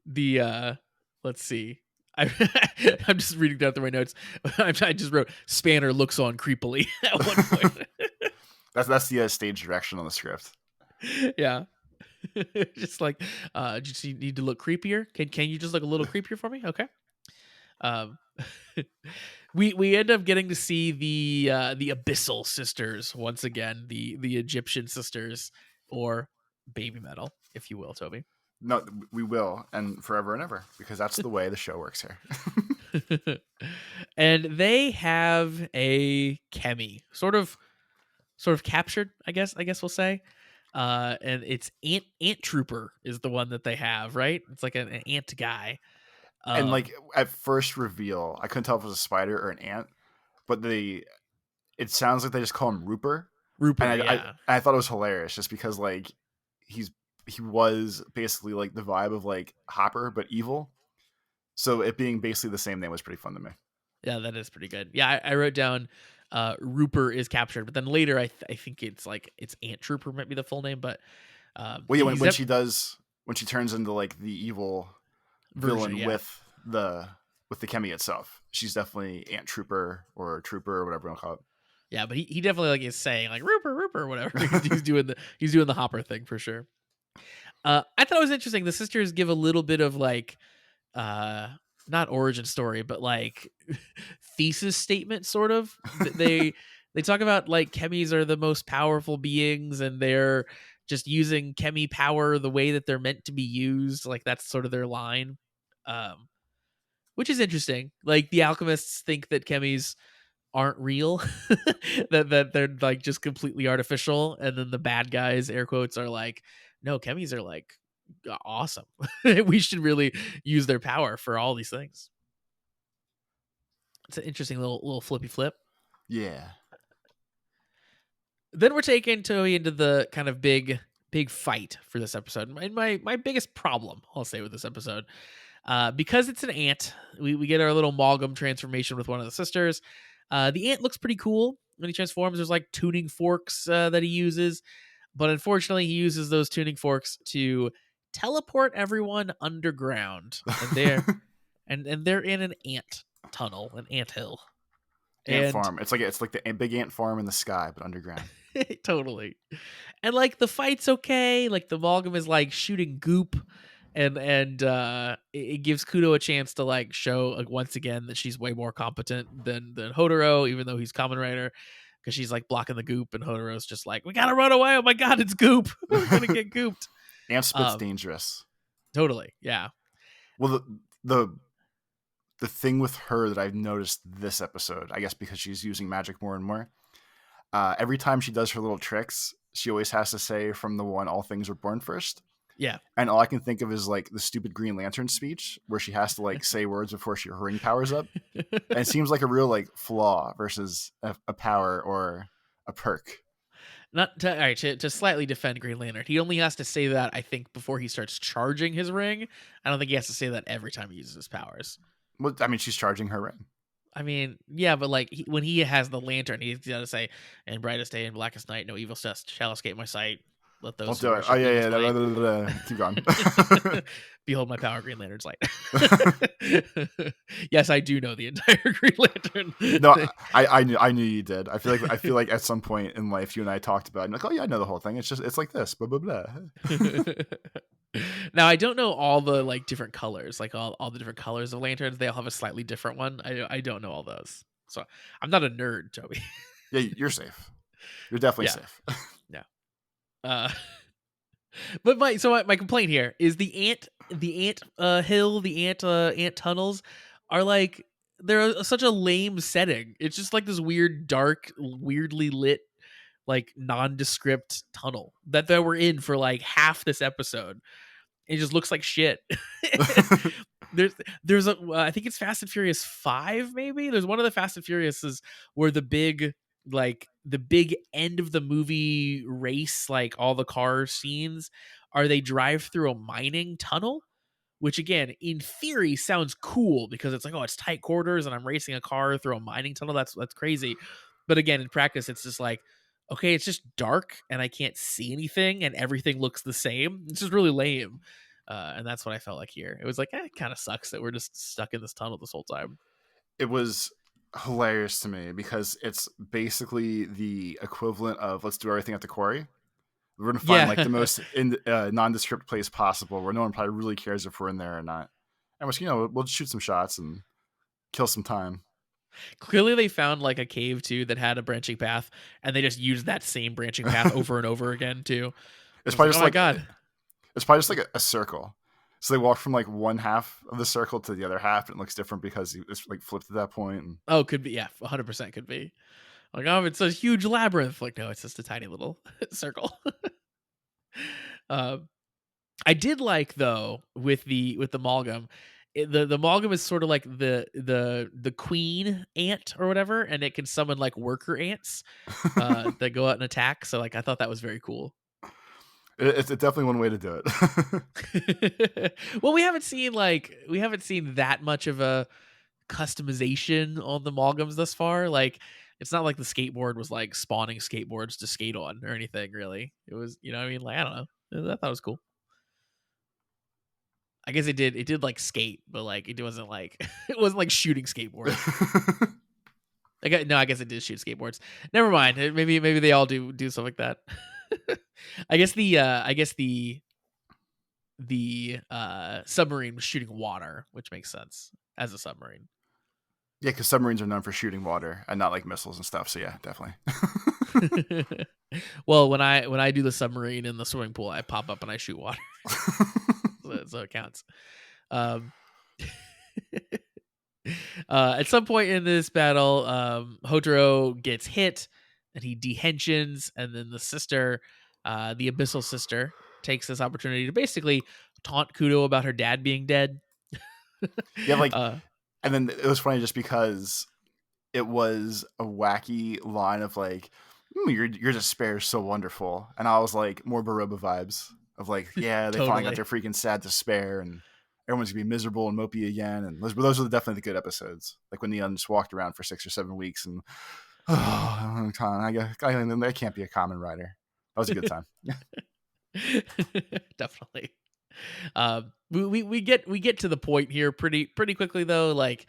The let's see. I'm just reading down through my notes. I just wrote Spanner looks on creepily at one point. That's the stage direction on the script. Yeah. Just like just you need to look creepier. Can you just look a little creepier for me? Okay. We end up getting to see the Abyssal sisters once again, the Egyptian sisters, or Baby Metal, if you will, Toby. No, we will, and forever and ever, because that's the way the show works here. And they have a chemi, sort of captured, I guess we'll say. And it's Ant Trooper is the one that they have, right? It's like an ant guy. And like at first reveal, I couldn't tell if it was a spider or an ant, but it sounds like they just call him Rooper. And I thought it was hilarious just because like he was basically like the vibe of like Hopper but evil. So it being basically the same name was pretty fun to me. Yeah, that is pretty good. Yeah, I wrote down Rooper is captured, but then later I think it's like it's Ant Trooper might be the full name, but Well, yeah, he's when she turns into like the evil version. villain Yeah, with the Kemi itself, she's definitely Ant Trooper or Trooper or whatever you want to call it. yeah, but he definitely like is saying like Rooper, whatever. He's doing the Hopper thing for sure. I thought it was interesting. The sisters give a little bit of like uh not origin story, but like thesis statement sort of. They talk about like chemis are the most powerful beings and they're just using chemi power the way that they're meant to be used. Like that's sort of their line. Um which is interesting. Like the alchemists think that chemis aren't real, that they're like just completely artificial, and then the bad guys, air quotes, are like, no, chemis are like awesome. We should really use their power for all these things. It's an interesting little flippy flip. Yeah. Then we're taking Toei into the kind of big fight for this episode. And my biggest problem, I'll say, with this episode, because it's an ant, we get our little amalgam transformation with one of the sisters. The ant looks pretty cool when he transforms. There's like tuning forks that he uses, but unfortunately, he uses those tuning forks to teleport everyone underground, and they're in an ant tunnel, an ant hill, Ant and farm. It's like the big ant farm in the sky, but underground. totally. And like the fight's okay. Like the amalgam is like shooting goop, and it gives Kudo a chance to like show like once again that she's way more competent than Hodoro, even though he's Kamen Rider, because she's like blocking the goop, and Hodoro's just like, we gotta run away. Oh my god, it's goop. We're gonna get gooped. Ant spit's dangerous. Totally, yeah. Well, the thing with her that I've noticed this episode, I guess because she's using magic more and more, every time she does her little tricks, she always has to say from the one all things were born first. Yeah. And all I can think of is like the stupid Green Lantern speech where she has to like say words before her ring powers up. And it seems like a real like flaw versus a power or a perk. Not to, all right, to slightly defend Green Lantern, he only has to say that, I think, before he starts charging his ring. I don't think he has to say that every time he uses his powers. Well, I mean, she's charging her ring. I mean, yeah, but like when he has the lantern, he's got to say, "And brightest day and blackest night, no evil shall escape my sight. Let those I'll who do it. worship Oh yeah, evil's yeah. light." Keep going. Behold my power, Green Lantern's light. Yes, I do know the entire Green Lantern. No, I knew you did. I feel like at some point in life you and I talked about it. And like, oh yeah, I know the whole thing. It's like this. Blah blah blah. Now I don't know all the like different colors, like all the different colors of lanterns. They all have a slightly different one. I don't know all those, so I'm not a nerd, Toby. Yeah, you're safe. You're definitely safe. Yeah. But my complaint here is the ant hill, the ant tunnels are like they're such a lame setting. It's just like this weird, dark, weirdly lit, like nondescript tunnel that we're in for like half this episode. It just looks like shit. there's a I think it's Fast and Furious 5 maybe. There's one of the Fast and Furiouses where the big end of the movie race, like all the car scenes, are they drive through a mining tunnel, which again in theory sounds cool because it's like, oh, it's tight quarters and I'm racing a car through a mining tunnel. That's crazy. But again, in practice, it's just like, okay, it's just dark and I can't see anything and everything looks the same. It's just really lame. And that's what I felt like here. It was like, it kind of sucks that we're just stuck in this tunnel this whole time. It was hilarious to me because it's basically the equivalent of let's do everything at the quarry. We're going to find like the most nondescript place possible where no one probably really cares if we're in there or not. And we'll just shoot some shots and kill some time. Clearly they found like a cave too that had a branching path and they just used that same branching path over and over again too. It's probably just oh my God. It's probably just like a circle. So they walk from like one half of the circle to the other half and it looks different because it's like flipped at that point. And... Oh, could be. Yeah, 100% could be. Like, oh, it's a huge labyrinth. Like, no, it's just a tiny little circle. I did like though with the amalgam, the amalgam is sort of like the queen ant or whatever, and it can summon like worker ants that go out and attack. So like, I thought that was very cool. It's definitely one way to do it. Well, we haven't seen that much of a customization on the Malgams thus far. Like, it's not like the skateboard was like spawning skateboards to skate on or anything. Really, it was, you know what I mean? Like, I don't know. I thought it was cool. I guess it did like skate, but like it wasn't like it wasn't like shooting skateboards. I guess it did shoot skateboards. Never mind. Maybe they all do stuff like that. I guess the submarine was shooting water, which makes sense as a submarine. Yeah, because submarines are known for shooting water and not like missiles and stuff. So yeah, definitely. Well, when I do the submarine in the swimming pool, I pop up and I shoot water, so it counts. At some point in this battle, Hotaro gets hit and he dehensions, and then the sister, the abyssal sister, takes this opportunity to basically taunt Kudo about her dad being dead. Yeah, like, and then it was funny just because it was a wacky line of like, your despair is so wonderful, and I was like, more Baroba vibes of like, yeah, they finally got their freaking sad despair, and everyone's gonna be miserable and mopey again, and those are definitely the good episodes. Like when Neon just walked around for 6 or 7 weeks, and I can't be a Kamen Rider. That was a good time. Definitely. We get to the point here pretty quickly though. Like,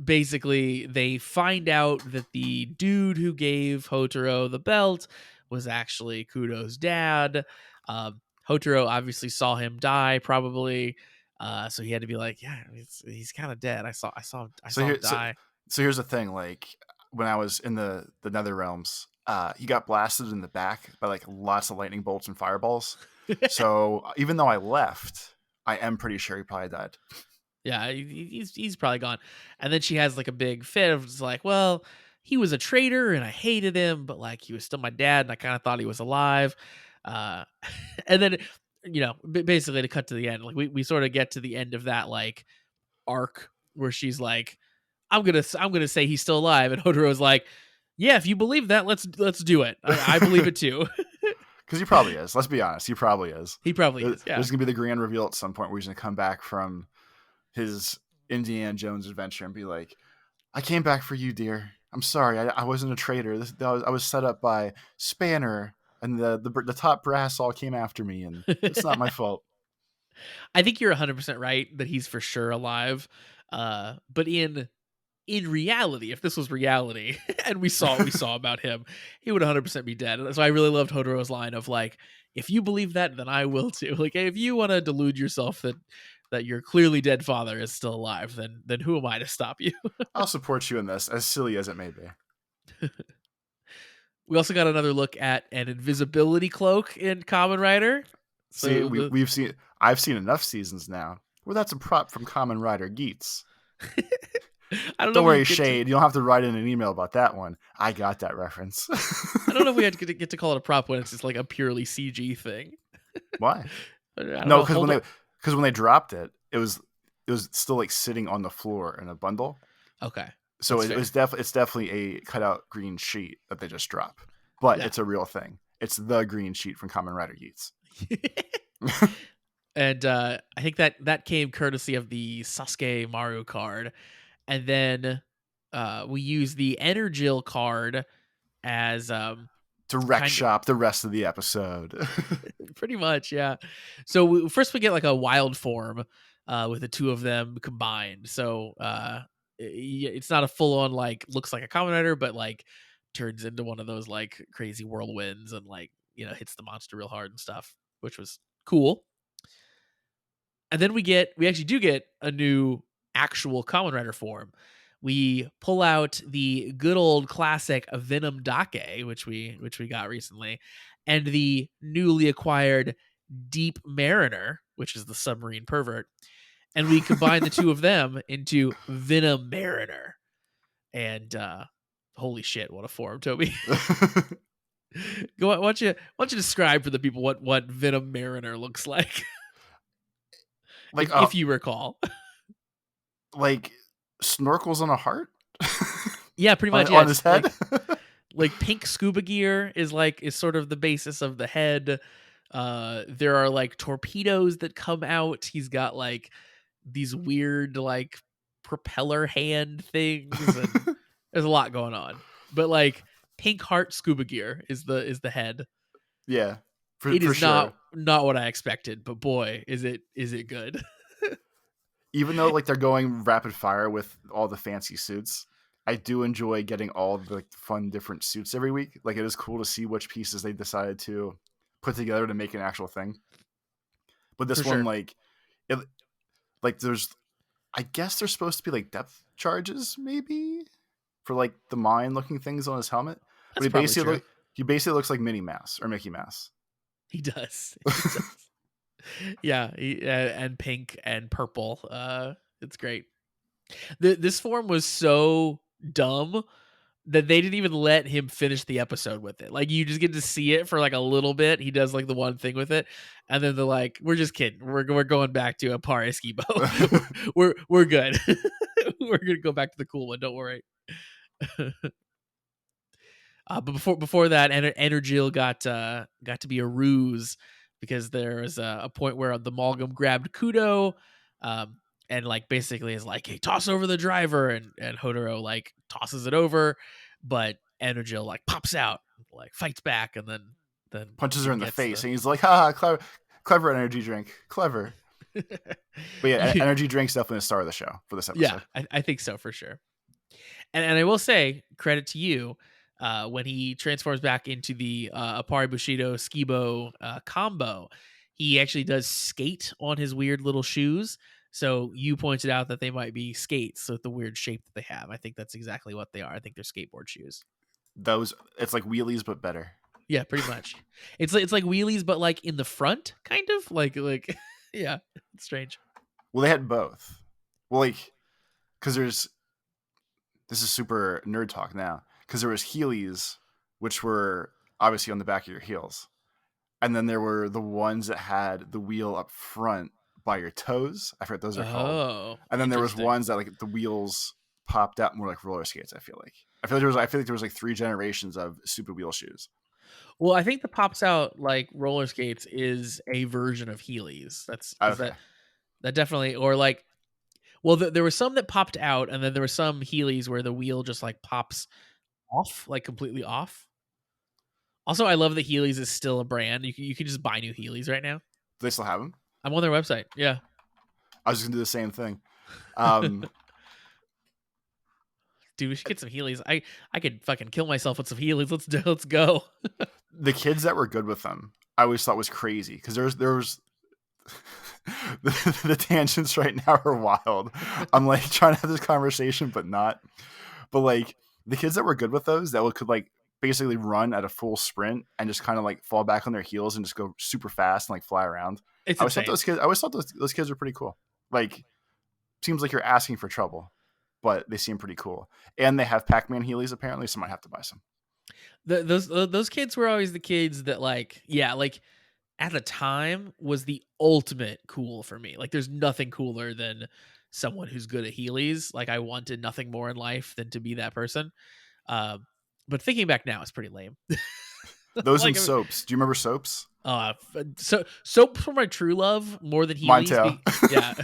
basically they find out that the dude who gave Hotaro the belt was actually Kudo's dad. Hotaro obviously saw him die, probably. So he had to be like, yeah, he's kind of dead. I saw him die. So here's the thing. Like when I was in the Nether Realms, he got blasted in the back by like lots of lightning bolts and fireballs. So even though I left, I am pretty sure he probably died. Yeah, he's probably gone. And then she has like a big fit of just like, well, he was a traitor and I hated him, but like he was still my dad and I kind of thought he was alive. And then, basically to cut to the end, like we sort of get to the end of that like arc where she's like, I'm gonna say he's still alive, and Hotaro's like, yeah, if you believe that, let's do it. I believe it too. Because he probably is. Let's be honest. He probably is. He probably is. Yeah. There's gonna be the grand reveal at some point where he's gonna come back from his Indiana Jones adventure and be like, I came back for you, dear. I'm sorry. I wasn't a traitor. I was set up by Spanner, and the top brass all came after me, and it's not my fault. I think you're 100% right that he's for sure alive. But in reality, if this was reality and we saw about him, he would 100% be dead. So I really loved Hotaro's line of like, if you believe that, then I will too. Like, if you want to delude yourself that your clearly dead father is still alive, then who am I to stop you? I'll support you in this, as silly as it may be. We also got another look at an invisibility cloak in Kamen Rider. So I've seen enough seasons now where that's a prop from Kamen Rider Geats. Don't worry, Shade. You don't have to write in an email about that one. I got that reference. I don't know if we had to get to call it a prop when it's just like a purely CG thing. Why? No, because when they dropped it, it was still like sitting on the floor in a bundle. Okay. So it's definitely a cutout green sheet that they just drop, but It's a real thing. It's the green sheet from Kamen Rider Geats. And I think that came courtesy of the Sasuke Maru card. And then we use the Energil card as direct shop the rest of the episode. Pretty much, yeah. So first we get like a wild form with the two of them combined. So it's not a full on like looks like a Kamen Rider, but like turns into one of those like crazy whirlwinds and like hits the monster real hard and stuff, which was cool. And then we actually do get a new actual Kamen Rider form. We pull out the good old classic Venom Dake, which we got recently, and the newly acquired Deep Mariner, which is the submarine pervert, and we combine the two of them into Venom Mariner. And holy shit, what a form, Toby! Why don't you describe for the people what Venom Mariner looks like? Like if you recall. Like snorkels on a heart? Yeah, pretty much. On his head? Like pink scuba gear is sort of the basis of the head. There are like torpedoes that come out. He's got like these weird like propeller hand things, and there's a lot going on. But like Pink Heart Scuba Gear is the head. Yeah, It for is sure. not what I expected, but boy, is it good. Even though like they're going rapid fire with all the fancy suits, I do enjoy getting all the like fun different suits every week. Like it is cool to see which pieces they decided to put together to make an actual thing. But For this one, sure. like, it, like there's, I guess there's supposed to be like depth charges maybe for like the mine looking things on his helmet. But That's probably true. he basically looks like Minnie Mouse or Mickey Mouse. He does. He does. Yeah, and pink and purple. It's great. This form was so dumb that they didn't even let him finish the episode with it. Like you just get to see it for like a little bit. He does like the one thing with it, and then they're like, "We're just kidding. We're going back to a par esquibo. we're good. We're gonna go back to the cool one. Don't worry." But before that, Energil got to be a ruse because there was a point where the Malgam grabbed Kudo, and like basically is like, "Hey, toss over the driver," and Hodoro like tosses it over, but Energil like pops out, like fights back, and then punches her in the face, the... and he's like, "Ha, clever energy drink, clever." But yeah, energy drink's definitely the star of the show for this episode. Yeah, I think so for sure. And I will say, credit to you, when he transforms back into the Apari Bushido Skibo combo, he actually does skate on his weird little shoes. So you pointed out that they might be skates with the weird shape that they have. I think that's exactly what they are. I think they're skateboard shoes. It's like wheelies but better. Yeah, pretty much. It's like wheelies, but like in the front, kind of like yeah, it's strange. Well, they had both. Well, like because this is super nerd talk now, because there was Heelys, which were obviously on the back of your heels, and then there were the ones that had the wheel up front by your toes. I forget what those are called. Oh, And then there was ones that like the wheels popped out more like roller skates. I feel like there was like 3 generations of super wheel shoes. Well, I think the pops out like roller skates is a version of Heelys. That's Okay. that definitely, or like, well, there were some that popped out, and then there were some Heelys where the wheel just like pops off, like completely off. Also, I love that Heelys is still a brand. You can just buy new Heelys right now. Do they still have them? I'm on their website. Yeah, I was just gonna do the same thing. Dude, we should get some Heelys. I could fucking kill myself with some Heelys. Let's go. The kids that were good with them, I always thought was crazy because there was the tangents right now are wild. I'm like trying to have this conversation, but not. But like the kids that were good with those that could like basically run at a full sprint and just kind of like fall back on their heels and just go super fast and like fly around. It's I always insane. thought those kids were pretty cool. Like, seems like you're asking for trouble, but they seem pretty cool. And they have Pac-Man Heelys apparently, so I might have to buy some. Those kids were always the kids that like, yeah, like at the time was the ultimate cool for me. Like there's nothing cooler than someone who's good at Heelys. Like I wanted nothing more in life than to be that person. But thinking back now, it's pretty lame. Those like, and soaps. Do you remember soaps? So soap for my true love more than Mine Heelys.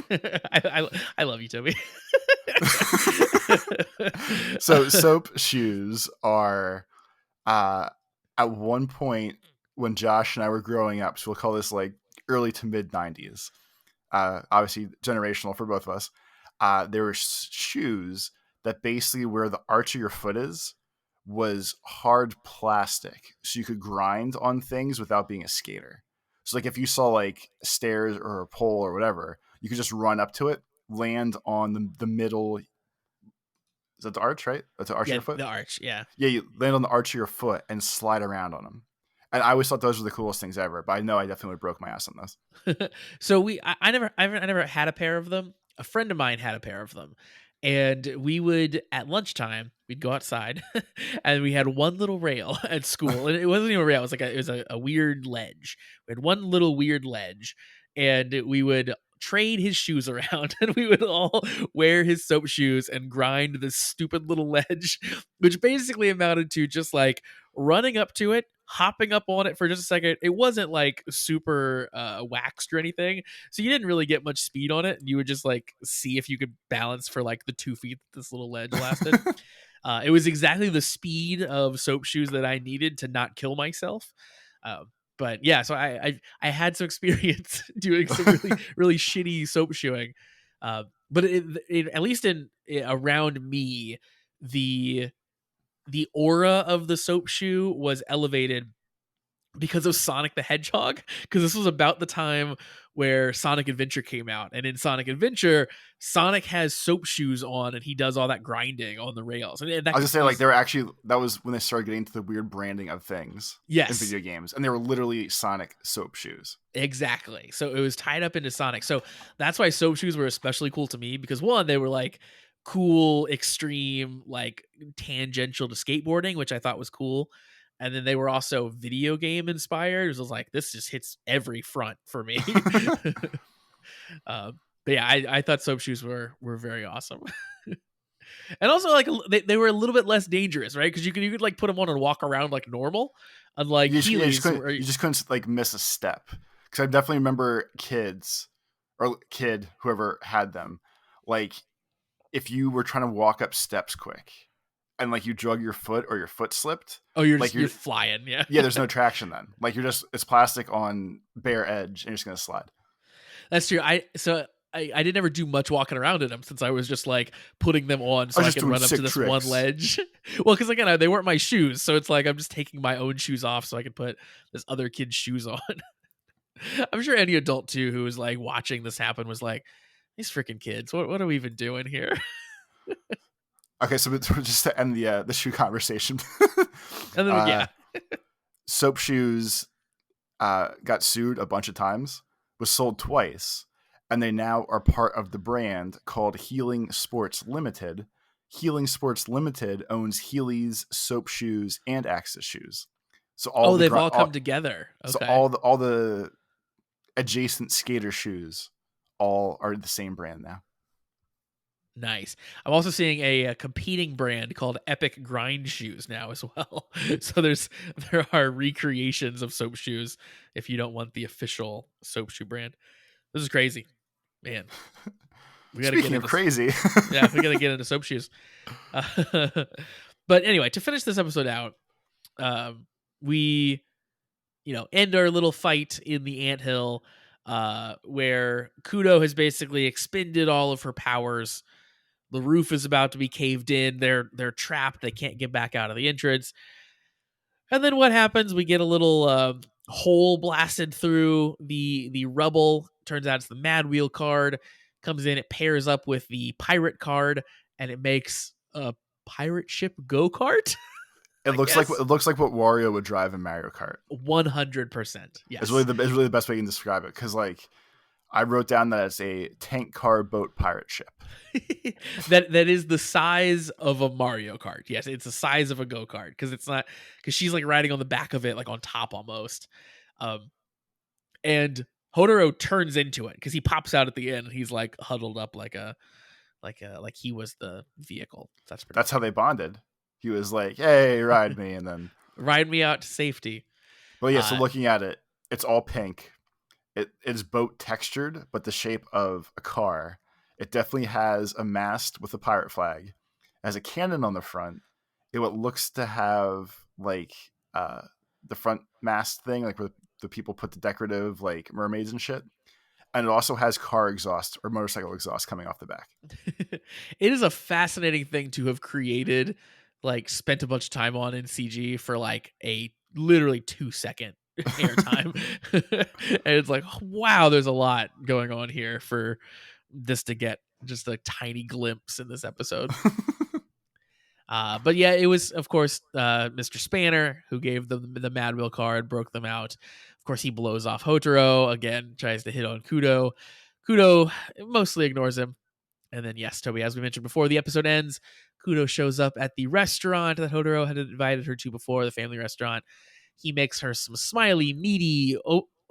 too. Yeah, I love you, Toby. So soap shoes are at one point when Josh and I were growing up, so we'll call this like early to mid 90s. Obviously generational for both of us. There were shoes that basically where the arch of your foot is was hard plastic, so you could grind on things without being a skater. So like if you saw like stairs or a pole or whatever, you could just run up to it, land on the middle. Is that the arch, right? That's the arch of your foot? The arch, yeah. Yeah, you land on the arch of your foot and slide around on them. And I always thought those were the coolest things ever, but I know I definitely broke my ass on those. So I never had a pair of them. A friend of mine had a pair of them. And we would, at lunchtime, we'd go outside and we had one little rail at school. And it wasn't even a rail. It was like a weird ledge. We had one little weird ledge and we would trade his shoes around, and we would all wear his soap shoes and grind this stupid little ledge, which basically amounted to just like running up to it, hopping up on it for just a second. It wasn't like super waxed or anything, so you didn't really get much speed on it. You would just like see if you could balance for like the 2 feet that this little ledge lasted. It was exactly the speed of soap shoes that I needed to not kill myself. But yeah, so I had some experience doing some really shitty soap shoeing. But at least around me, the aura of the soap shoe was elevated because of Sonic the Hedgehog, because this was about the time where Sonic Adventure came out, and in Sonic Adventure, Sonic has soap shoes on, and he does all that grinding on the rails. And I was just saying, like, they were actually, that was when they started getting into the weird branding of things in video games, and they were literally Sonic soap shoes. Exactly. So it was tied up into Sonic. So that's why soap shoes were especially cool to me, because one, they were like cool, extreme, like tangential to skateboarding, which I thought was cool. And then they were also video game inspired. It was like, this just hits every front for me. But yeah, I thought soap shoes were very awesome. And also, like, they were a little bit less dangerous, right? Because you could like put them on and walk around like normal, unlike Heelys. You just couldn't like miss a step. Because I definitely remember whoever had them, like, if you were trying to walk up steps quick and like you drug your foot or your foot slipped. Oh, you're flying. Yeah. Yeah. There's no traction then. Like it's plastic on bare edge and you're just going to slide. That's true. I didn't ever do much walking around in them, since I was just like putting them on so I could run up to this one ledge. Well, because again, they weren't my shoes. So it's like, I'm just taking my own shoes off so I could put this other kid's shoes on. I'm sure any adult too, who was like watching this happen, was like, these freaking kids, what are we even doing here? Okay, so just to end the shoe conversation, and then soap shoes got sued a bunch of times, was sold twice, and they now are part of the brand called Healing Sports Limited. Healing Sports Limited owns Heelys, soap shoes, and Axis shoes. So they've all come together. Okay. So all the adjacent skater shoes all are the same brand now. Nice. I'm also seeing a competing brand called Epic Grind Shoes now as well. So there are recreations of soap shoes if you don't want the official soap shoe brand. This is crazy, man. We gotta Speaking of crazy, yeah, we gotta get into soap shoes. But anyway, to finish this episode out, we end our little fight in the anthill, where Kudo has basically expended all of her powers. The roof is about to be caved in. They're trapped. They can't get back out of the entrance. And then what happens? We get a little hole blasted through the rubble. Turns out it's the Mad Wheel card. Comes in, it pairs up with the pirate card, and it makes a pirate ship go-kart. It looks like what Wario would drive in Mario Kart. 100%. Yes. It's really the best way you can describe it, because like I wrote down that it's a tank car boat pirate ship. that is the size of a Mario Kart. Yes, it's the size of a go-kart, because she's like riding on the back of it, like on top almost. And Hodoro turns into it because he pops out at the end and he's like huddled up like he was the vehicle. That's how they bonded. He was like, "Hey, ride me," and then ride me out to safety. Well, yeah. So looking at it, it's all pink. It is boat textured, but the shape of a car. It definitely has a mast with a pirate flag. It has a cannon on the front. What looks to have like the front mast thing, like where the people put the decorative like mermaids and shit. And it also has car exhaust or motorcycle exhaust coming off the back. It is a fascinating thing to have created, like spent a bunch of time on in CG for like a literally 2-second airtime. And it's like, wow, there's a lot going on here for this to get just a tiny glimpse in this episode. But yeah, it was, of course, Mr. Spanner who gave them the Mad Wheel card, broke them out. Of course, he blows off Hotaro, again, tries to hit on Kudo. Kudo mostly ignores him. And then, yes, Toby, as we mentioned before, the episode ends. Kudo shows up at the restaurant that Hotaro had invited her to before, the family restaurant. He makes her some smiley, meaty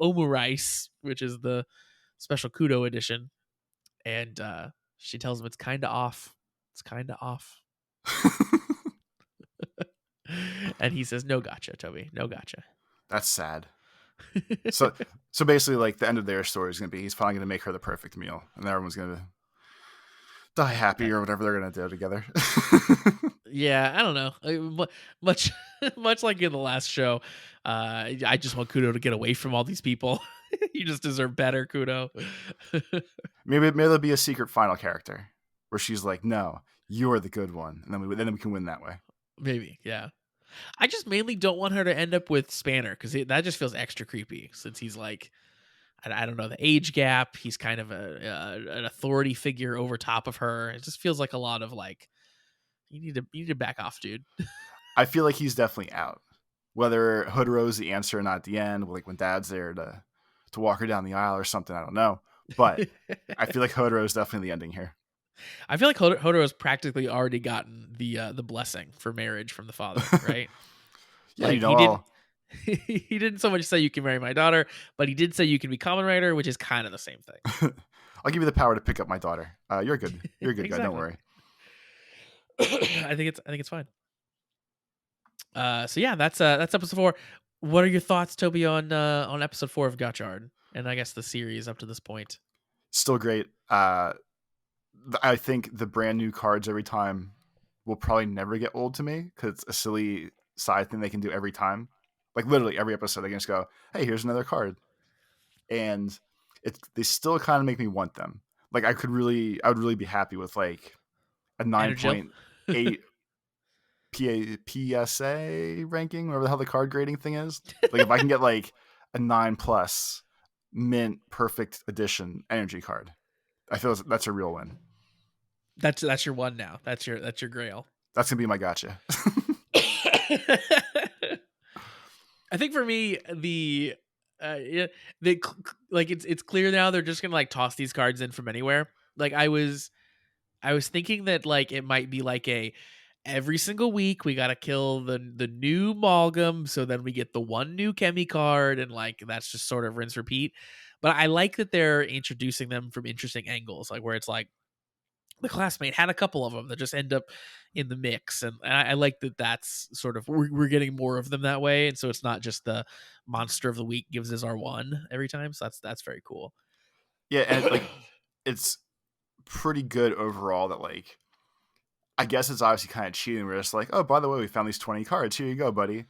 omurice, which is the special Kudo edition, and she tells him it's kind of off. It's kind of off. And he says, "No gotcha, Toby. No gotcha." That's sad. So basically, like, the end of their story is gonna be he's finally gonna make her the perfect meal, and everyone's gonna die happy or whatever they're gonna do together. Yeah, I don't know. Much much like in the last show, I just want Kudo to get away from all these people. You just deserve better, Kudo. maybe there'll be a secret final character where she's like, "No, you're the good one," and then we can win that way. Maybe, yeah. I just mainly don't want her to end up with Spanner because that just feels extra creepy since he's like, I don't know, the age gap. He's kind of an authority figure over top of her. It just feels like a lot of like, you need to back off, dude. I feel like he's definitely out. Whether Hotaro's the answer or not at the end, like when Dad's there to walk her down the aisle or something, I don't know. But I feel like Hotaro's definitely the ending here. I feel like Hotaro's practically already gotten the blessing for marriage from the father, right? Yeah, Like you know, he didn't he didn't so much say you can marry my daughter, but he did say you can be Kamen Rider, which is kind of the same thing. I'll give you the power to pick up my daughter. You're good. You're a good guy. Don't worry. I think it's fine. So yeah, that's episode 4. What are your thoughts, Toby, on episode 4 of Gotchard, and I guess the series up to this point? Still great. I think the brand new cards every time will probably never get old to me because it's a silly side thing they can do every time. Like literally every episode, they can just go, "Hey, here's another card," and they still kind of make me want them. Like I would really be happy with like a 9.8 PSA ranking, whatever the hell the card grading thing is. Like if I can get like a 9+ mint perfect edition energy card, I feel that's a real win. That's your one now. That's your grail. That's gonna be my gotcha. I think for me, like it's clear now they're just gonna like toss these cards in from anywhere. Like I was thinking that like it might be like every single week we gotta kill the new Malgam, so then we get the one new Chemi card, and like that's just sort of rinse repeat. But I like that they're introducing them from interesting angles, like where it's like the classmate had a couple of them that just end up in the mix, and I like that that's sort of we're getting more of them that way, and so it's not just the monster of the week gives us our one every time. So that's very cool. Yeah, and like it's pretty good overall. That like I guess it's obviously kind of cheating. We're just like, oh, by the way, we found these 20 cards. Here you go, buddy.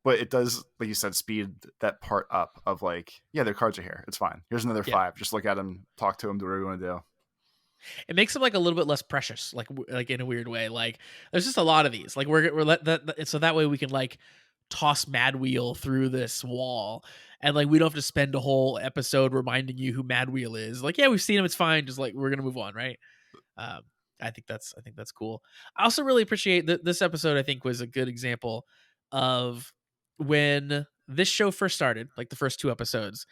But it does, like you said, speed that part up of like, yeah, their cards are here. It's fine. Here's another 5. Just look at them, talk to them, do whatever you want to do. It makes them like a little bit less precious, like in a weird way. Like there's just a lot of these. Like we're let that so that way we can like toss Mad Wheel through this wall, and like we don't have to spend a whole episode reminding you who Mad Wheel is. Like yeah, we've seen him. It's fine. Just like we're gonna move on, right? I think that's cool. I also really appreciate that this episode. I think was a good example of when this show first started, like the first 2 episodes.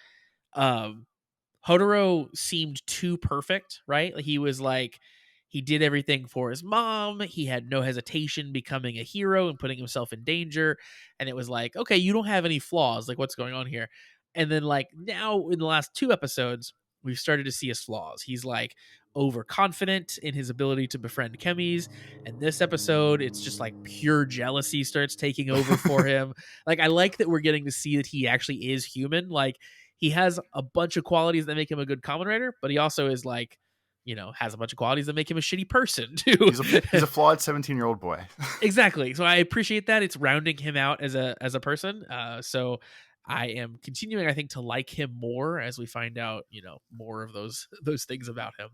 Hodoro seemed too perfect, right? Like he was like he did everything for his mom. He had no hesitation becoming a hero and putting himself in danger. And it was like, okay, you don't have any flaws. Like what's going on here? And then like now in the last 2 episodes, we've started to see his flaws. He's like overconfident in his ability to befriend chemis. And this episode, it's just like pure jealousy starts taking over for him. Like I like that we're getting to see that he actually is human. Like he has a bunch of qualities that make him a good Kamen Rider, but he also is like, you know, has a bunch of qualities that make him a shitty person too. He's a flawed 17-year-old boy. Exactly. So I appreciate that. It's rounding him out as a person. So I am continuing, I think, to like him more as we find out, you know, more of those things about him.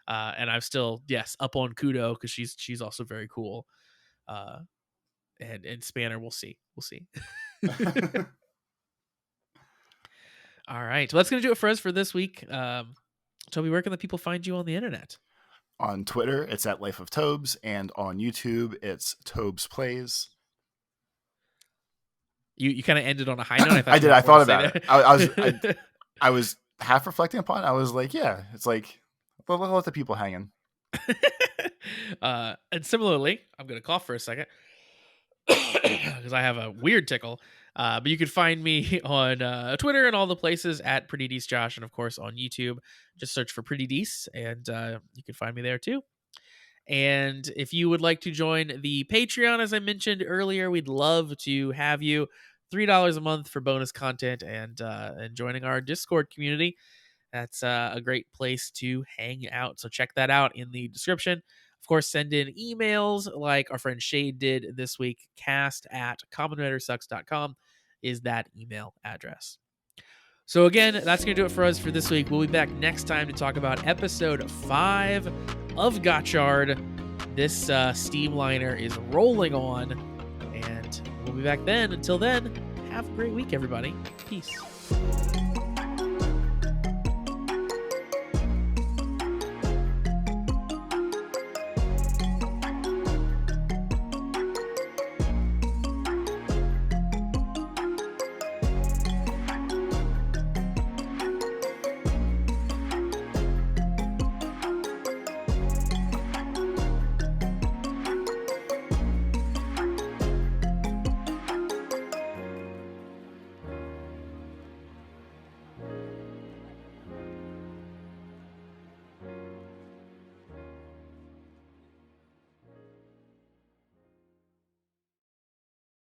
And I'm still, yes, up on Kudo because she's also very cool. And Spanner, we'll see. All right. So that's going to do it for us for this week. Toby, where can the people find you on the internet? On Twitter, it's at Life of Tobes, and on YouTube, it's Tobes Plays. You kind of ended on a high note. I did. I thought about it. I was half reflecting upon it. I was like, yeah, it's like, let the people hanging. And similarly, I'm going to cough for a second because I have a weird tickle. But you can find me on Twitter and all the places at Pretty Deece Josh, and of course on YouTube. Just search for Pretty Deece, and you can find me there too. And if you would like to join the Patreon, as I mentioned earlier, we'd love to have you. $3 a month for bonus content and joining our Discord community. That's a great place to hang out. So check that out in the description. Of course, send in emails like our friend Shade did this week. cast@commonwritersucks.com is that email address. So again, that's going to do it for us for this week. We'll be back next time to talk about episode 5 of Gotchard. This steamliner is rolling on, and we'll be back then. Until then, have a great week, everybody. Peace.